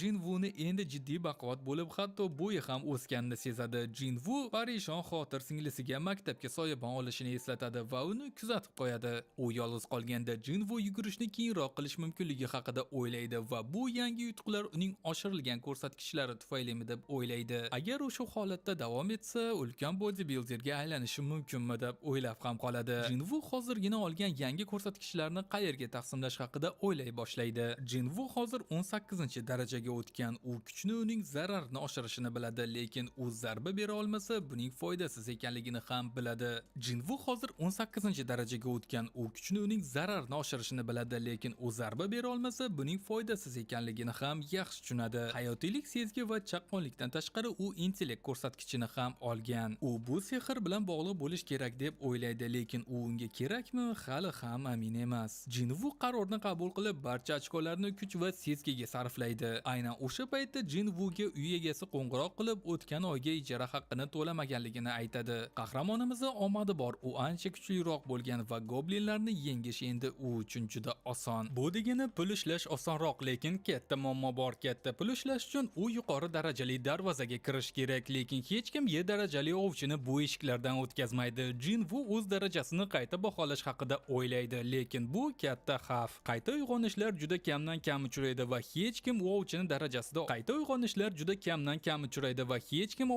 Jinvuni endi jiddiy baquvvat bo'lib, hatto bo'yi ham o'sganini sezadi. Jinvu parishon xotir singlisiga maktabga soyabon olishini eslatadi va uni kuzatib qo'yadi. U yolg'iz qolganda Jinvu yugurishni keyinroq qilish mumkinligi haqida o'ylaydi va bu yangi yutuqlar uning oshirilgan ko'rsatkichlari tufaylimi deb o'ylaydi. Agar u shu holatda davom etsa, ulkan bodybuilderga aylanishi mumkinmi deb o'ylab ham qoladi. Jinvu hozirgina olgan yangi ko'rsatkichlarni qayerga taqsimlash haqida o'ylay boshlaydi. Jinvu hozir 18-darajaga o'tgan. U kuchni uning zararini oshirishini biladi, lekin u zarba bera olmasa, buning foydasiz ekanligini ham biladi. Jinvu hozir 18-darajaga o'tgan. U kuchni uning zararini oshirishini biladi, lekin u zarba bera olmasa, buning foydasiz ekanligini ham yaxshi tushunadi. Hayotiylik sezgi va chaqqonlikdan tashqari u intellekt ko'rsatkichini ham olgan. U bu sehr bilan bog'liq bo'lish kerak deb o'ylaydi, lekin u unga kerakmi, hali ham amin emas. Jinvu qarorni qabul qilib, barcha ochkolarni kuch va sezgiga sarflaydi. Aynan o'sha paytda Jinvuga uy egasi qo'ng'iroq qilib, o'tgan oyga ijara haqqini to'lamaganligini aytadi. Qahramonimizning omadi bor. U ancha kuchliroq bo'lgan va goblinlarni yengish endi u uchun juda oson. Bu degani pul ishlash osonroq, lekin katta muammo bor. Katta pul ishlash uchun u yuqori darajali darvozaga kirish kerak, lekin hech kim Y darajali ovchini bu eshiklardan o'tkazmaydi. Jinvu o'z darajasini qayta baholash haqida o'ylaydi, lekin bu katta xavf. Qayta uyg'onishlar juda kamdan kam uchraydi va hech kim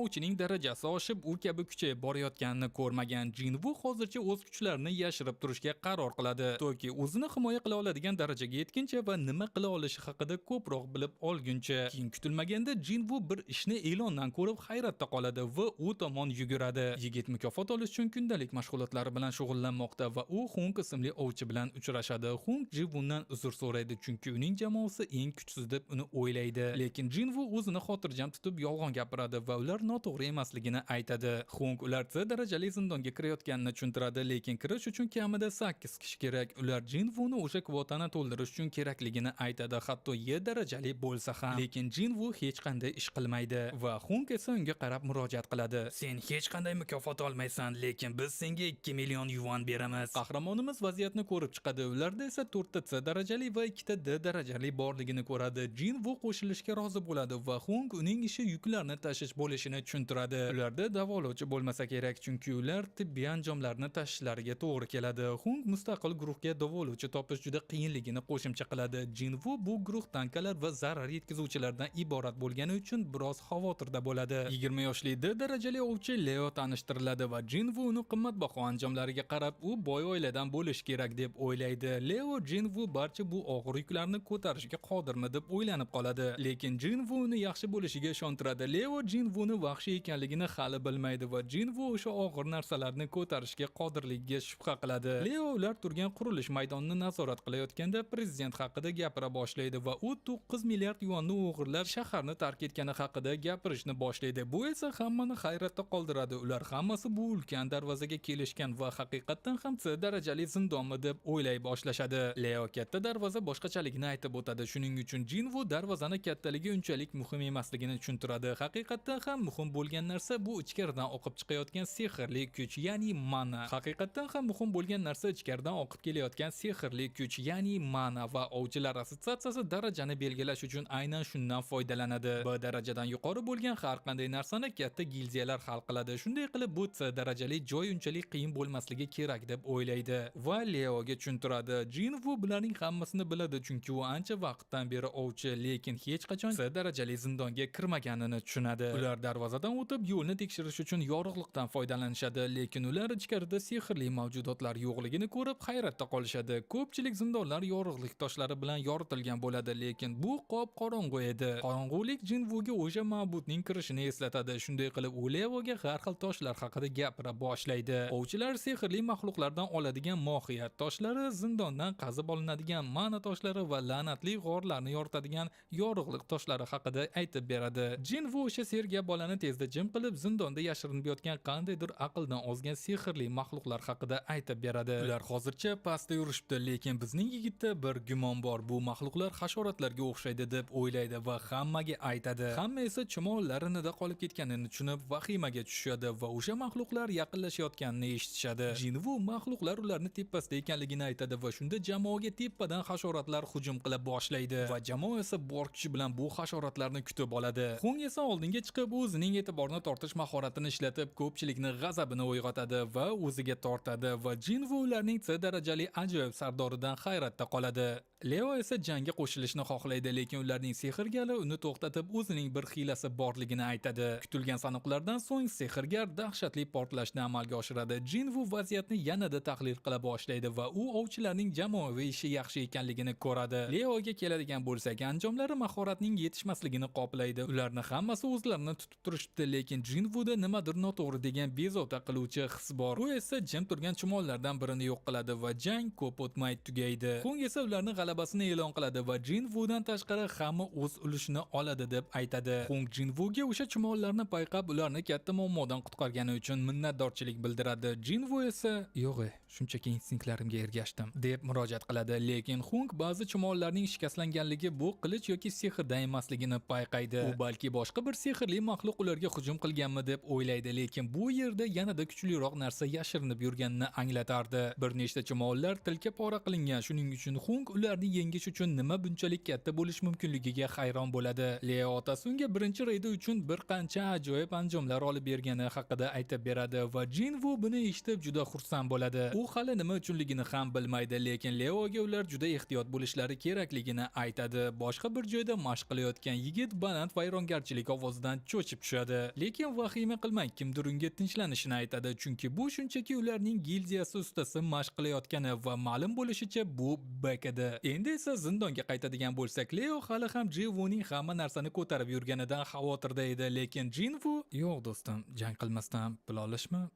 ovchining darajasi oshib u kabi kuchayib borayotganini ko'rmagan. Jinvu hozircha o'z kuchlarini yashirib turishga qaror qiladi, toki o'zini himoya qila oladigan darajaga yetguncha va nima qila olishi haqida ko'proq bilib olguncha. Keyin kutilmaganda Jinvu bir ishni e'londan ko'rib hayratda qoladi va u tomon yuguradi. Yigit mukofot olish uchun kundalik mashg'ulotlari bilan shug'ullanmoqda va u Hung ismli ovchi bilan uchrashadi. Hung Jinvudan uzr so'raydi, chunki uning jamoasi eng kuchsiz deb uni o'ylaydi. Lekin Jinvu o'zini xotirjam tutib yolg'on gapiradi va ular noto'g'ri emasligini aytadi. Hung ular C darajali zindonga kirayotganini tushuntiradi, lekin kirish uchun kamida 8 kishi kerak. Ular Jinvuni o'sha kvotani to'ldirish uchun kerakligini aytadi, hatto Y darajali bo'lsa ham. Lekin Jinvu hech qanday ish qilmaydi va Hung esa unga qarab murojaat qiladi. Sen hech qanday mukofot olmaysan, lekin biz senga 2 million yuan beramiz. Qahramonimiz vaziyatni ko'rib chiqadi. Ularda esa 4 ta C darajali va 2 ta D darajali borligini ko'radi. Jinvu qo'shilishga rozi bo'ladi va Hung uning ishi yuklarni tashish bo'lishini tushuntiradi. Ularda davolovchi bo'lmasa kerak, chunki ular tibbiy anjomlarni tashishlariga to'g'ri keladi. Hung mustaqil guruhga davolovchi topish juda qiyinligini qo'shimcha qiladi. Jinvu bu guruh tankalar va zarar yetkazuvchilardan iborat bo'lgani uchun biroz xavotirda bo'ladi. 20 yoshli D darajali ovchi Leo tanishtiriladi va Jinvu uni qimmatbaho anjomlariga qarab, u boy oiladan bo'lishi kerak deb o'ylaydi. Leo Jinvu barcha bu og'ir yuklarni ko'tarishga qodirmi deb o'ylanib qoladi, lekin Jinvu uni yaxshi bo'lishiga ishontiradi. Leo Jinvuni vahshiy ekanligini hali bilmaydi va Jinvu o'sha og'ir narsalarni ko'tarishga qodirligiga shubha qiladi. Leo ular turgan qurilish maydonini nazorat qilayotganda prezident haqida gapira boshlaydi va u 9 milliard yuanni o'g'irlab shaharni tark etgani haqida gapirishni boshlaydi. Bu esa hammani hayratda qoldiradi. Ular hammasi bu ulkan darvozaga kelishgan va haqiqatan ham C darajali zindonmi deb o'ylay boshlashadi. Leo katta darvoza boshqachaligini aytib o'tadi. Shuning uchun Jinvu darvozani kattaligi unchalik muhim emasligini tushuntiradi. Haqiqatan ham muhim bo'lgan narsa bu ichkaridan oqib chiqayotgan sehrli kuch, ya'ni mana. Haqiqatan ham muhim bo'lgan narsa ichkaridan oqib kelayotgan sehrli kuch, ya'ni mana va ovchilar assotsiatsiyasi darajani belgilash uchun aynan shundan foydalanadi. B darajadan yuqori bo'lgan har qanday narsani katta gildiyalar hal qiladi. Shunday qilib bu C darajali joy unchalik qiyin bo'lmasligi kerak deb o'ylaydi va Leoga tushuntiradi. Jinvu bularning hammasini biladi, chunki u ancha vaqtdan beri ovchi, lekin hech qachon C darajali zindonga kirmaganini tushunadi. Ular darvozadan o'tib yo'lni tekshirish uchun yorug'likdan foydalanishadi, lekin ular ichkarida sehrli mavjudotlar yo'qligini ko'rib hayratda qolishadi. Ko'pchilik zindonlar yorug'lik toshlari bilan yoritilgan bo'ladi, lekin bu qop qorong'u edi. Qorong'ulik Jinvuga o'sha ma'budning kirishini eslatadi. Shunday qilib u Leoga har xil toshlar haqida gapira boshlaydi. Ovchilar sehrli maxluqlardan oladigan mohiyat toshlari, zindondan qazib olinadigan mana toshlari va la'natli g'orlarni yoritadigan yorug'lik toshlari haqida aytib beradi. Jinvu o'sha sergap bolani tezda jim qilib, zindonda yashirinib yotgan qandaydir aqldan ozgan sehrli maxluqlar haqida aytib beradi. Ular hozircha pastda yurishibdi, lekin bizning yigitda bir gumon bor. Bu maxluqlar hasharotlarga o'xshaydi deb o'ylaydi va hammaga aytadi. Hamma esa chumollarida qolib ketganini tushunib vahimaga tushadi va o'sha maxluqlar yaqinlashayotganini eshitishadi. Jinvu maxluqlar ularni tepasida ekanligini aytadi va shunda jamoaga tepadan hasharotlar hujum qila boshlaydi va jamoa esa bor kuchi bilan bu hasharotlarni kutib oladi. Hung esa oldinga chiqib o'zining e'tiborni tortish mahoratini ishlatib ko'pchilikni g'azabini uyg'otadi va o'ziga tortadi va Jinvu ularning C darajali ajoyib sardoridan hayratda qoladi. Leo esa jangga qo'shilishni xohlaydi, lekin ularning sehrgari uni to'xtatib o'zining bir hiylasi borligini aytadi. Kutilgan sanoqlardan so'ng sehrgar dahshatli portlashni amalga oshiradi. Jinvu vaziyatni yanada tahlil qila boshlaydi va u ovchilarning jamoaviy ishi yaxshi ekanligini ko'radi. Leoga keladigan bo'lsak, anjomlari mahoratning yetishmasligini qoplaydi. Ularni hammasi o'zlarini tutib turishdi, lekin Jinvuda nimadir noto'g'ri degan bezovta qiluvchi his bor. U esa jim turgan chumollardan birini yo'q qiladi va jang ko'p o'tmay tugaydi. Hung esa ularni g'alabasini e'lon qiladi va Jinvudan tashqari hamma o'z ulushini oladi deb aytadi. Hung Jinvuga o'sha chumollarni payqab, ularni katta muammodan qutqargani uchun minnatdorchilik bildiradi. Jinvu esa yo'q, shunchaki instinktlarimga ergashdim deb murojaat qiladi, lekin Hung ba'zi chumollarning shikastlanganligi bu qilich yoki sehrdan emasligini payqaydi. U balki boshqa bir sehrli maxluq ularga hujum qilganmi deb o'ylaydi, lekin bu yerda yanada kuchliroq narsa yashirinib yurganini anglatardi. Bir nechta chumollar tilka pora qilingan, shuning uchun Hung ularni yengish uchun nima bunchalik katta bo'lish mumkinligiga hayron bo'ladi. Leo otasi unga birinchi reydi uchun bir qancha ajoyib anjomlar olib bergani haqida aytib beradi va Jinvu buni eshitib juda xursand bo'ladi. U hali nima uchunligini ham bilmaydi, lekin Leoga ular juda ehtiyot bo'lishlari kerakligini aytadi. Boshqa bir joyda mashq qilayotgan yigit baland vayrongarchilik ovozidan cho'chib tushadi, lekin vahima qilmang, kimdir unga tinchlanishini aytadi, chunki bu shunchaki ularning gildiyasi ustasi mashq qilayotgani va ma'lum bo'lishicha bu Bek edi. Endi esa zindonga zindonga qaytadigan bo'lsak, Leo hali ham Jinvuning hamma narsani ko'tarib yurganidan xavotirda edi, lekin Jinvu "Yo'q do'stim, jang qilmasdan pul olishmi?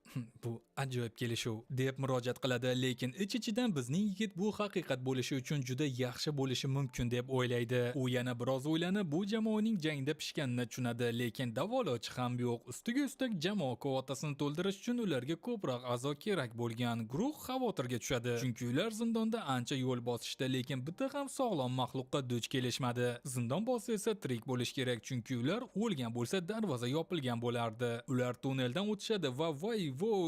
Bu ajoyib kelishuv" deb murojaat qiladi, lekin ich-ichidan bizning yigit bu haqiqat bo'lishi uchun juda yaxshi bo'lishi mumkin deb o'ylaydi. U yana biroz o'ylanib, bu jamoaning jangda pishganini tushunadi, lekin davolovchi ham yo'q. Ustiga ustak jamoa kvotasini to'ldirish uchun ularga ko'proq a'zo kerak bo'lgan. Guruh xavotirga tushadi, chunki ular zindonda ancha yo'l bosishdi, lekin bitta ham sog'lom maxluqqa duch kelishmadi. Zindon bossi esa tirik bo'lish kerak, chunki ular o'lgan bo'lsa darvoza yopilgan bo'lardi. Ular tunneldan o'tishadi va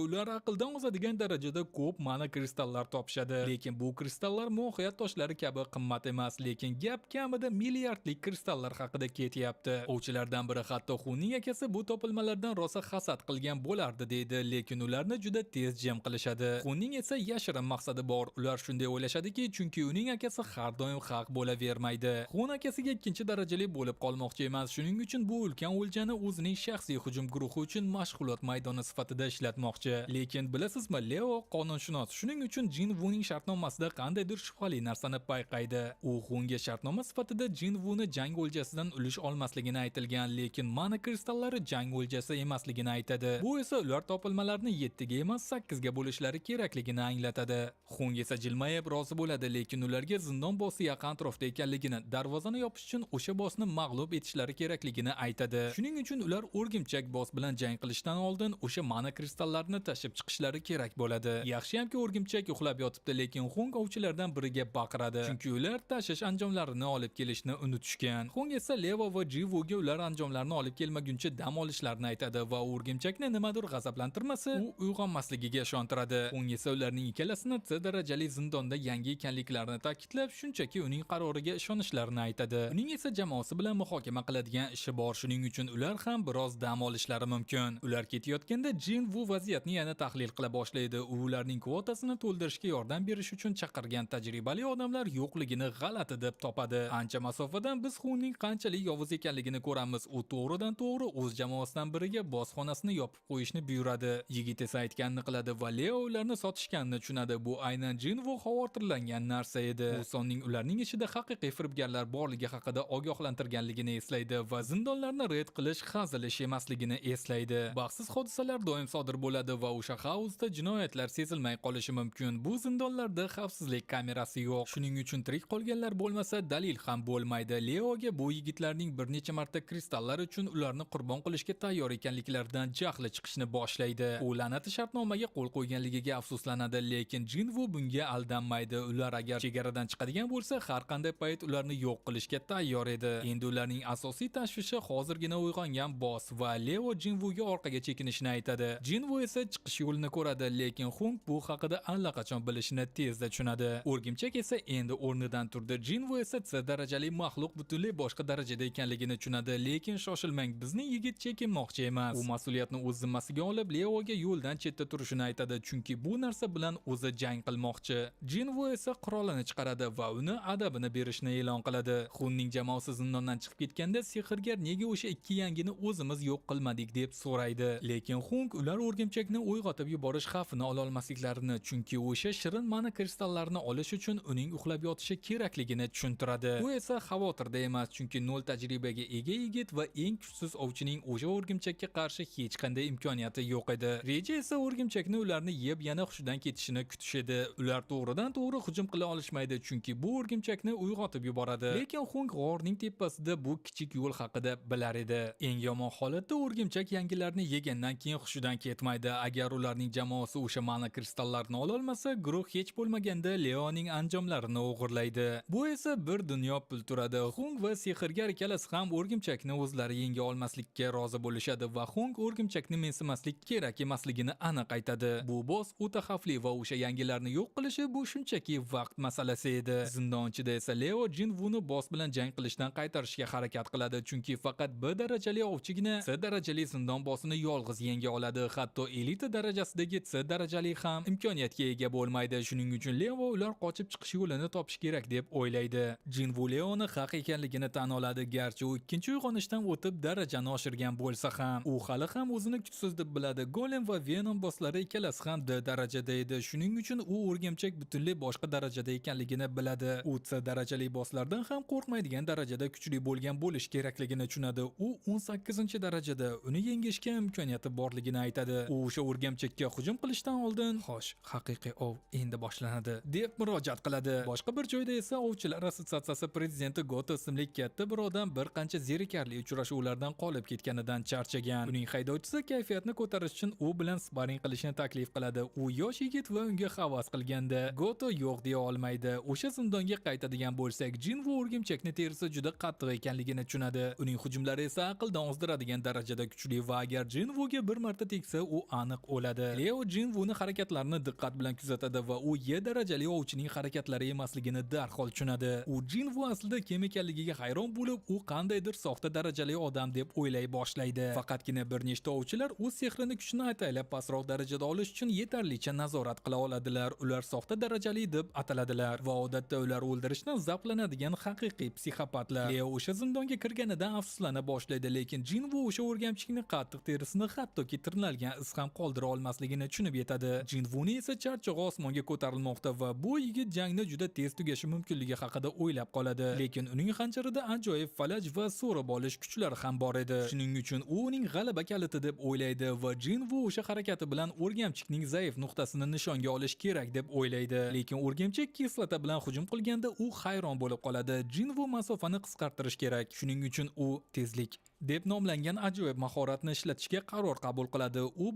ular aqldan ozadigan darajada ko'p mana kristallar topishadi. Lekin bu kristallar mohiyat toshlari kabi qimmat emas, lekin gap kamida milliardlik kristallar haqida ketyapti. Ovchilardan biri hatto Xunning akasi bu topilmalardan rosa hasad qilgan bo'lardi deydi, lekin ularni juda tez jam qilishadi. Xunning esa yashirin maqsadi bor. Ular shunday o'ylashadiki, chunki uning akasi har doim haq bo'lavermaydi. Xun akasiga ikkinchi darajali bo'lib qolmoqchi emas, shuning uchun bu ulkan o'ljani o'zining shaxsiy hujum guruhi uchun mashg'ulot maydoni sifatida ishlatmoqchi. Lekin bilasizmi, Leo qonunshunos, shuning uchun Jinvuning shartnomasida qandaydir shubhali narsani payqaydi. U Xunga shartnoma sifatida Jinvuni jang o'ljasidan ulush olmasligini aytilgan, lekin mana kristallari jang o'ljasi emasligini aytadi. Bu esa ular topilmalarni 7 ga emas 8 ga bo'lishlari kerakligini anglatadi. Xung esa jilmayib rozi bo'ladi, lekin ularga zindon bossi yaqin atrofda ekanligini, darvozani yopish uchun o'sha bossni mag'lub etishlari kerakligini aytadi. Shuning uchun ular o'rgimchak boss bilan jang qilishdan oldin o'sha mana kristallarni tashib chiqishlari kerak bo'ladi. Yaxshiyamki o'rgimchak uxlab yotibdi, lekin Xung ovchilardan biriga baqiradi, chunki ular tashish anjomlarini olib kelishni unutishgan. Xung esa Leo va Jivuga ular anjomlarni olib kelmaguncha dam olishlarini aytadi va o'rgimchakni nimadir g'azablantirmasa, u uyg'onmasligiga ishontiradi. Xung esa ularning ikkalasini C darajali zindonda yangi ekanliklarini ta'kidlab, shunchaki uning qaroriga ishonishlarini aytadi. Uning esa jamoasi bilan muhokama qiladigan ishi bor, shuning uchun ular ham biroz dam olishlari mumkin. Ular ketayotganda Jinvu vaziyatni yana tahlil qila boshlaydi. U ularning kvotasini to'ldirishga yordam berish uchun chaqirgan tajribali odamlar yo'qligini g'alati deb topadi. Ancha masofadan biz Xunning qanchalik yovuz ekanligini ko'ramiz. U to'g'ridan to'g'ri o'z jamoasidan biriga bosxonasini yopib qo'yishni buyuradi. Yigit esa aytganini qiladi va Leo ularni sotishganini tushunadi. Bu aynan Jinvu xavotirlangan narsa edi. U sonning ularning ichida haqiqiy firibgarlar borligi haqida ogohlantirganligini eslaydi va zindonlarni raid qilish hazil ish emasligini eslaydi. Baxtsiz hodisalar doim sodir bo'ladi va o'sha xaosda jinoyatlar sezilmay qolishi mumkin. Bu zindonlarda xavfsizlik kamerasi yo'q. Shuning uchun tirik qolganlar bo'lmasa dalil ham bo'lmaydi. Leoga bu yigitlarning bir necha marta kristallar uchun ularni qurbon qilishga tayyor ekanliklaridan jahli chiqishni boshlaydi. U la'nati shartnomaga qo'l qo'yganligiga afsuslanadi, lekin Jinvu bunga aldanmaydi. Ular agar chegaradan chiqadigan bo'lsa, har qanday payt ularni yo'q qilishga tayyor edi. Endi ularning asosiy tashvishi hozirgina uyg'ongan boss va Leo Jinvuga orqaga chekinishni aytadi. Jinvu esa chiqish yo'lini ko'radi, lekin Xung bu haqida allaqachon bilishini tezda tushunadi. O'rgimchak esa endi o'rnidan turdi. Jinvu esa C darajali maxluq butunlay boshqa darajada ekanligini tushunadi, lekin shoshilmang, bizning yigit chekinmoqchi emas. U mas'uliyatni o'z zimmasiga olib, Leoga yo'ldan chetda turishini aytadi, chunki bu narsa bilan o'zi jang qilmoqchi. Jinvu esa qurolini chiqaradi va uni adabini berishni e'lon qiladi. Xunning jamoasi zindondan chiqib ketganda sehrgar nega o'sha ikki yangini o'zimiz yo'q qilmadik deb so'raydi. Lekin Xung ular o'rgimchakni uyg'otib yuborish xavfini ola olmasliklarini, chunki o'sha shirin mana kristallarni olish uchun uning uxlab yotishi kerakligini tushuntiradi. U esa xavotirda emas, chunki 0 tajribaga ega yigit va eng kuchsiz ovchining o'sha o'rgimchakka qarshi hech qanday imkoniyati yo'q edi. Reja esa o'rgimchakni ularni yeb yana hushidan ketishini kutish edi. Ular to'g'ridan to'g'ri hujum qila olishmaydi, chunki bu o'rgimchakni uyg'otib yuboradi. Lekin Xung g'orning tepasida bu kichik yo'l haqida bilar edi. Eng yomon holatda o'rgimchak yangilarni yegandan keyin hushidan ketmaydi. Agar ularning jamoasi o'sha mana kristallarni ola olmasa, guruh hech bo'lmaganda Leoning anjomlarini o'g'irlaydi. Bu esa bir dunyo pul turadi. Xung va sehrgar ikkalasi ham o'rgimchakni o'zlari yenga olmaslikka rozi bo'lishadi va Xung o'rgimchakni mensimaslik kerak emasligini aniq aytadi. Bu boss o'ta xavfli va o'sha yangilarni yo'q qilishi bu shunchaki vaqt masalasi edi. Zindonchida esa Leo Jinvuni boss bilan jang qilishdan qaytarishga harakat qiladi, chunki faqat B darajali ovchigina C darajali zindon bossini yolg'iz yenga oladi. Hatto elita darajasidagi C darajali ham imkoniyatga ega bo'lmaydi. Shuning uchun Leo ular qochib chiqish yo'lini topish kerak deb o'ylaydi. Jinvu Leoni haq ekanligini tan oladi, garchi u ikkinchi uyg'onishdan o'tib darajani oshirgan bo'lsa ham. U hali ham o'zini kuchsiz deb biladi. Golem va Venom bosslari ikkalasi ham D darajada edi. Shuning uchun u o'rgimchak butunlay boshqa darajada ekanligini biladi. U C esa darajali bosslardan ham qo'rqmaydigan darajada kuchli bo'lgan bo'lish kerakligini tushunadi. U 18-darajada uni yengishga imkoniyati borligini aytadi. U o'sha o'rgamchikka hujum qilishdan oldin "Xo'sh, haqiqiy ov endi boshlanadi" deb murojaat qiladi. Boshqa bir joyda esa Ovchilar assotsiatsiyasi prezidenti Goto ismli katta bir odam bir qancha zerikarli uchrashuvlardan qolib ketganidan charchagan. Uning haydovchisi kayfiyatni ko'tarish uchun u bilan sparring qilishni taklif qiladi. U yosh yigit va unga havas qilganda Goto yo'q deya olmaydi. O'sha zindonga qaytadigan bo'lsak, Jinvu o'rgimchakni terisi juda qattiq ekanligini tushunadi. Uning hujumlari esa aqldan ozdiradigan darajada kuchli va agar Jinvuga bir marta tegsa, u aniq o'ladi. Leo Jinvuni harakatlarini diqqat bilan kuzatadi va u Y darajali ovchining harakatlari emasligini darhol tushunadi. U Jinvu aslida kim ekanligiga hayron bo'lib, u qandaydir soxta darajali odam deb o'ylay boshlaydi. Faqatgina bir nechta ovchilar o'z sehrini kuchini ataylab pastroq darajada olish uchun yetarlicha nazorat qila oladilar. Ular soxta darajali deb ataladilar va odatda ular o'ldirishdan zavqlanadigan haqiqiy psixopatlar. Leo o'sha zindonga kirganidan afsuslana boshlaydi, lekin Jinvu o'sha o'rgamchikning qattiq terisini hattoki tirnalgan iz ham qoldira olmasligini tushunib yetadi. Jinvuni esa charchog'i osmonga ko'tarilmoqda va bu yigit jangni juda tez tugashi mumkinligi haqida o'ylab qoladi. Lekin uning hanjarida ajoyib falaj va so'rib olish kuchlari ham bor edi. Shuning uchun u uning g'alaba kaliti deb o'ylaydi va Jinvu o'sha harakati bilan o'rgamchikning zaif nuqtasini nishonga olish kerak deb o'ylaydi. Lekin o'rgamchik kislota bilan hujum qilganda u hayron bo'lib qoladi. Jinvu masofani qisqartirish kerak. Shuning uchun u tezlik deb nomlangan ajoyib mahoratni ishlatishga qaror qabul qiladi. U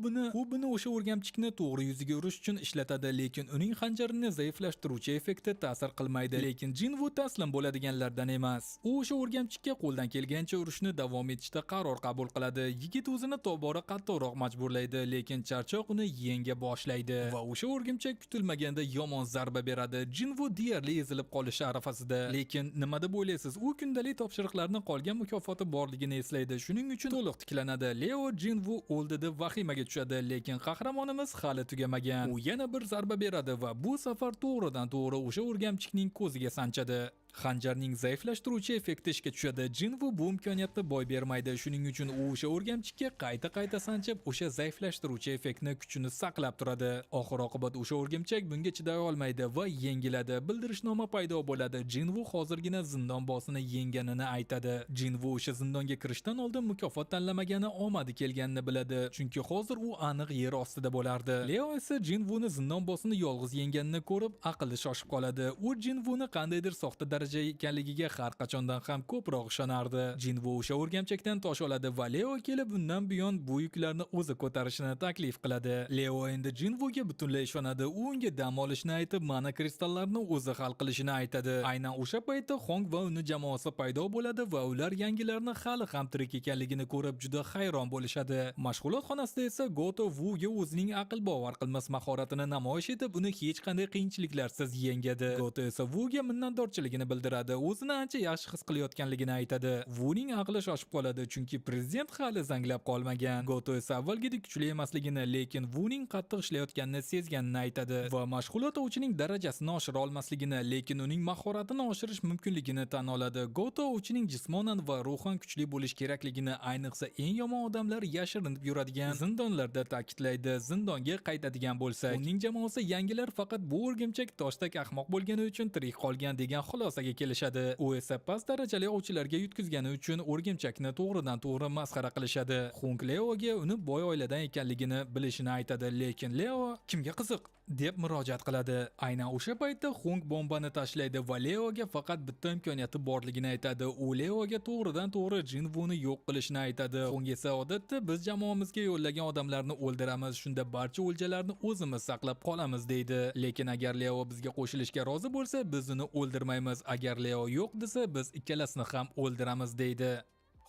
buni o'sha o'rgamchikni to'g'ri yuziga urish uchun ishlatadi, lekin uning hanjarini zaiflashtiruvchi effekti ta'sir qilmaydi. Lekin Jinvu taslim bo'ladiganlardan emas. U o'sha o'rgamchikka qo'ldan kelgancha urishni davom etishda qaror qabul qiladi. Yigit o'zini tobora qattiqroq majburlaydi, lekin charchoq uni yenga boshlaydi va o'sha o'rgimchak kutilmaganda yomon zarba beradi. Jinvu deyarli ezilib qolishi arafasida. Lekin nima deb o'ylaysiz? U kundalik topshiriqlarni qolgan mukofoti borligini eslaydi. Shuning uchun to'liq tiklanadi. Leo Jinvu o'ldi deb vahimaga tushadi, lekin qahramonimiz hali tugamagan. U yana bir zarba beradi va bu safar to'g'ridan to'g'ri o'sha o'rgamchikning ko'ziga sanchadi. Xanjarning zaiflashtiruvchi effekti ishga tushadi. Jinvu bu imkoniyatni boy bermaydi. Shuning uchun u o'sha o'rgamchikka qayta sanchib, o'sha zaiflashtiruvchi effektni kuchini saqlab turadi. Oxir-oqibat o'sha o'rgamchak bunga chiday olmaydi va yengiladi. Bildirishnoma paydo bo'ladi. Jinvu hozirgina zindon bossini yengganini aytadi. Jinvu o'sha zindonga kirishdan oldin mukofot tanlamagani omadi kelganini biladi, chunki hozir u aniq yer ostida bo'lardi. Leo esa Jinvuni zindon bossini yolg'iz yengganini ko'rib, aqli shoshib qoladi. U Jinvuni qandaydir soxta daraja ekanligiga har qachondan ham ko'proq ishonardi. Jinvu o'sha o'rgamchakdan tosh oladi va Leo kelib undan buyon bu yuklarni o'zi ko'tarishini taklif qiladi. Leo endi Jinvuga butunlay ishonadi. U unga dam olishni aytib, mana kristallarni o'zi hal qilishini aytadi. Aynan o'sha paytda Hong va uni jamoasi paydo bo'ladi va ular yangilarni hali ham tirik ekanligini ko'rib juda hayron bo'lishadi. Mashg'ulot xonasida esa Goto Vuga o'zining aql bovar qilmas mahoratini namoyish etib, uni hech qanday qiyinchiliklarsiz yengadi. Goto esa Vuga minnatdorchiligini bildiradi. O'zini ancha yaxshi his qilayotganligini aytadi. Vuning aqli shoshib qoladi, chunki prezident hali zanglab qolmagan. Goto esa avvalgidek kuchli emasligini, lekin Vuning qattiq ishlayotganini sezganini aytadi va mashg'ulot ovchining darajasini oshira olmasligini, lekin uning mahoratini oshirish mumkinligini tan oladi. Goto ovchining jismonan va ruhan kuchli bo'lish kerakligini, ayniqsa eng yomon odamlar yashirinib yuradigan zindonlarda ta'kidlaydi. Zindonga qaytadigan bo'lsak, uning jamoasi yangilar faqat bu o'rgimchak toshdek ahmoq bo'lgani uchun tirik qolgan degan xulosaga kelishadi. U esa past darajali ovchilarga yutkizgani uchun o'rgimchakni to'g'ridan to'g'ri masxara qilishadi. Hung Leoga uni boy oiladan ekanligini bilishini aytadi, lekin Leo kimga qiziq deb murojaat qiladi. Aynan o'sha paytda Hung bombani tashlaydi va Leoga faqat bitta imkoniyati borligini aytadi. U Leoga to'g'ridan to'g'ri Jinvuni yo'q qilishni aytadi. Hung esa odatda biz jamoamizga yo'llagan odamlarni o'ldiramiz, shunda barcha o'ljalarni o'zimiz saqlab qolamiz deydi. Lekin agar Leo bizga qo'shilishga rozi bo'lsa, biz uni o'ldirmaymiz. Agar Leo yo'q desa, biz ikkalasini ham o'ldiramiz deydi.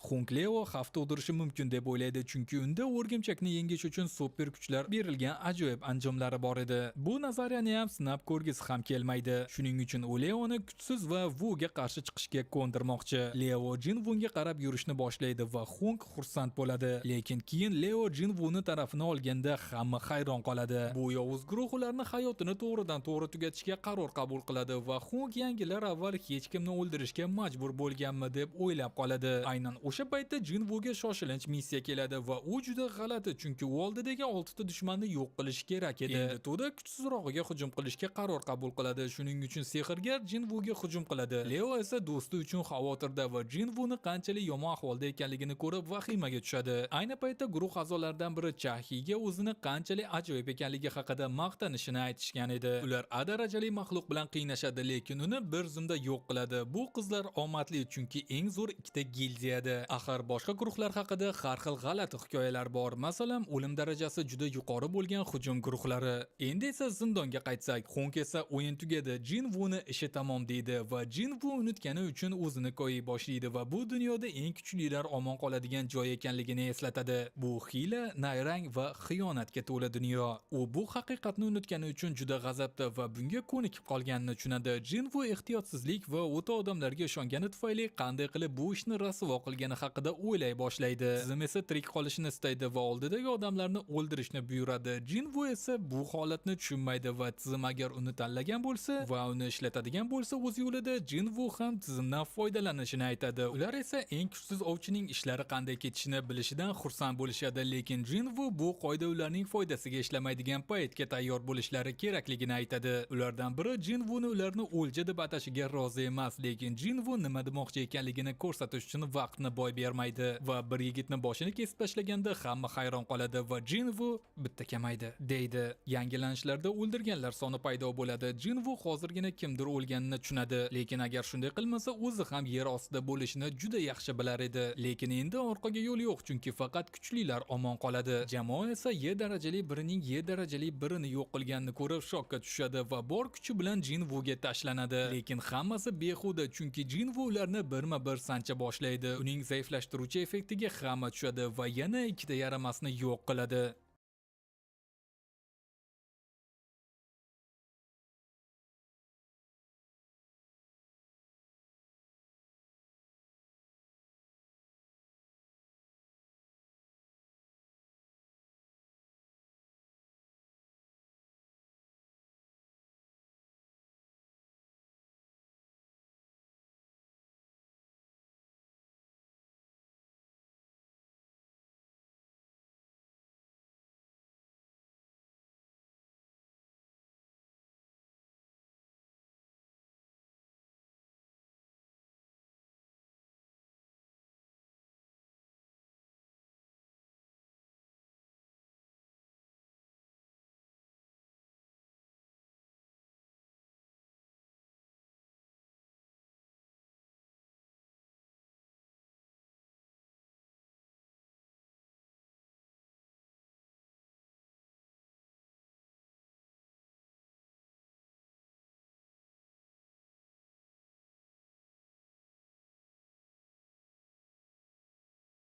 Hung Leo xavf tug'dirishi mumkin deb o'ylaydi, chunki unda o'rgimchakni yengish uchun super kuchlar berilgan ajoyib anjomlari bor edi. Bu nazariyani ham sinab ko'rgisi ham kelmaydi. Shuning uchun u Leoni kuchsiz va Vuga qarshi chiqishga ko'ndirmoqchi. Leo Jinvuga qarab yurishni boshlaydi va Hung xursand bo'ladi. Lekin keyin Leo Jinvuni tarafini olganda hamma hayron qoladi. Bu yovuz guruh ularni hayotini to'g'ridan to'g'ri tugatishga qaror qabul qiladi va Hung yangilar avval hech kimni o'ldirishga majbur bo'lganmi deb o'ylab qoladi. Aynan O'sha paytda Jinvuga shoshilinch missiya keladi va u juda g'alati, chunki u oldidagi 6 ta dushmanni yo'q qilish kerak edi. Endi to'da kuchsizrog'iga hujum qilishga qaror qabul qiladi. Shuning uchun sehrgar Jinvuga hujum qiladi. Leo esa do'sti uchun xavotirda va Jinvuni qanchalik yomon ahvolda ekanligini ko'rib vahimaga tushadi. Ayni paytda guruh a'zolaridan biri Chahiga o'zini qanchalik ajoyib ekanligi haqida maqtanishini aytishgan edi. Ular A darajali maxluq bilan qiynashadi, lekin uni bir zumda yo'q qiladi. Bu qizlar omadli, chunki eng zo'r ikkita gildiyada. Axir boshqa guruhlar haqida har xil g'alati hikoyalar bor. Masalan, o'lim darajasi juda yuqori bo'lgan hujum guruhlari. Endi esa zindonga qaytsak, Xonk esa o'yin tugadi, Jinvuni ishi tamom deydi va Jinvu unutgani uchun o'zini koyiy boshlaydi va bu dunyoda eng kuchlilar omon qoladigan joy ekanligini eslatadi. Bu hiyla, nayrang va xiyonatga to'la dunyo. U bu haqiqatni unutgani uchun juda g'azabda va bunga ko'nikib qolganini tushunadi. Jinvu ehtiyotsizlik va o'ta odamlarga ishongani tufayli qanday qilib bu ishni rasvo qilgani haqida o'ylay boshlaydi. Tizim esa tirik qolishini istaydi va oldidagi odamlarni o'ldirishni buyuradi. Jinvu esa bu holatni tushunmaydi va tizim agar uni tanlagan bo'lsa va uni ishlatadigan bo'lsa o'z yo'lida, Jinvu ham tizimdan foydalanishini aytadi. Ular esa eng kuchsiz ovchining ishlari qanday ketishini bilishidan xursand bo'lishadi, lekin Jinvu bu qoida ularning foydasiga ishlamaydigan paytga tayyor bo'lishlari kerakligini aytadi. Ulardan biri Jinvuni ularni o'lja deb atashiga rozi emas, lekin Jinvu nima demoqchi ekanligini ko'rsatish uchun vaqtni boy bermaydi va bir yigitni boshini kesib tashlaganda hamma hayron qoladi va Jinvu bitta kamaydi deydi. Yangilanishlarda o'ldirganlar soni paydo bo'ladi. Jinvu hozirgina kimdir o'lganini tushunadi, lekin agar shunday qilmasa o'zi ham yer ostida bo'lishini juda yaxshi bilar edi. Lekin endi orqaga yo'l yo'q, chunki faqat kuchlilar omon qoladi. Jamoa esa Y darajali birining Y darajali birini yo'q qilganini ko'rib shokka tushadi va bor kuchi bilan Jinvuga tashlanadi. Lekin hammasi behuda, chunki Jinvu ularni birma-bir sancha boshlaydi. Uning zaiflashtiruvchi effektiga hamma tushadi va yana ikkita yaramasni yo'q qiladi.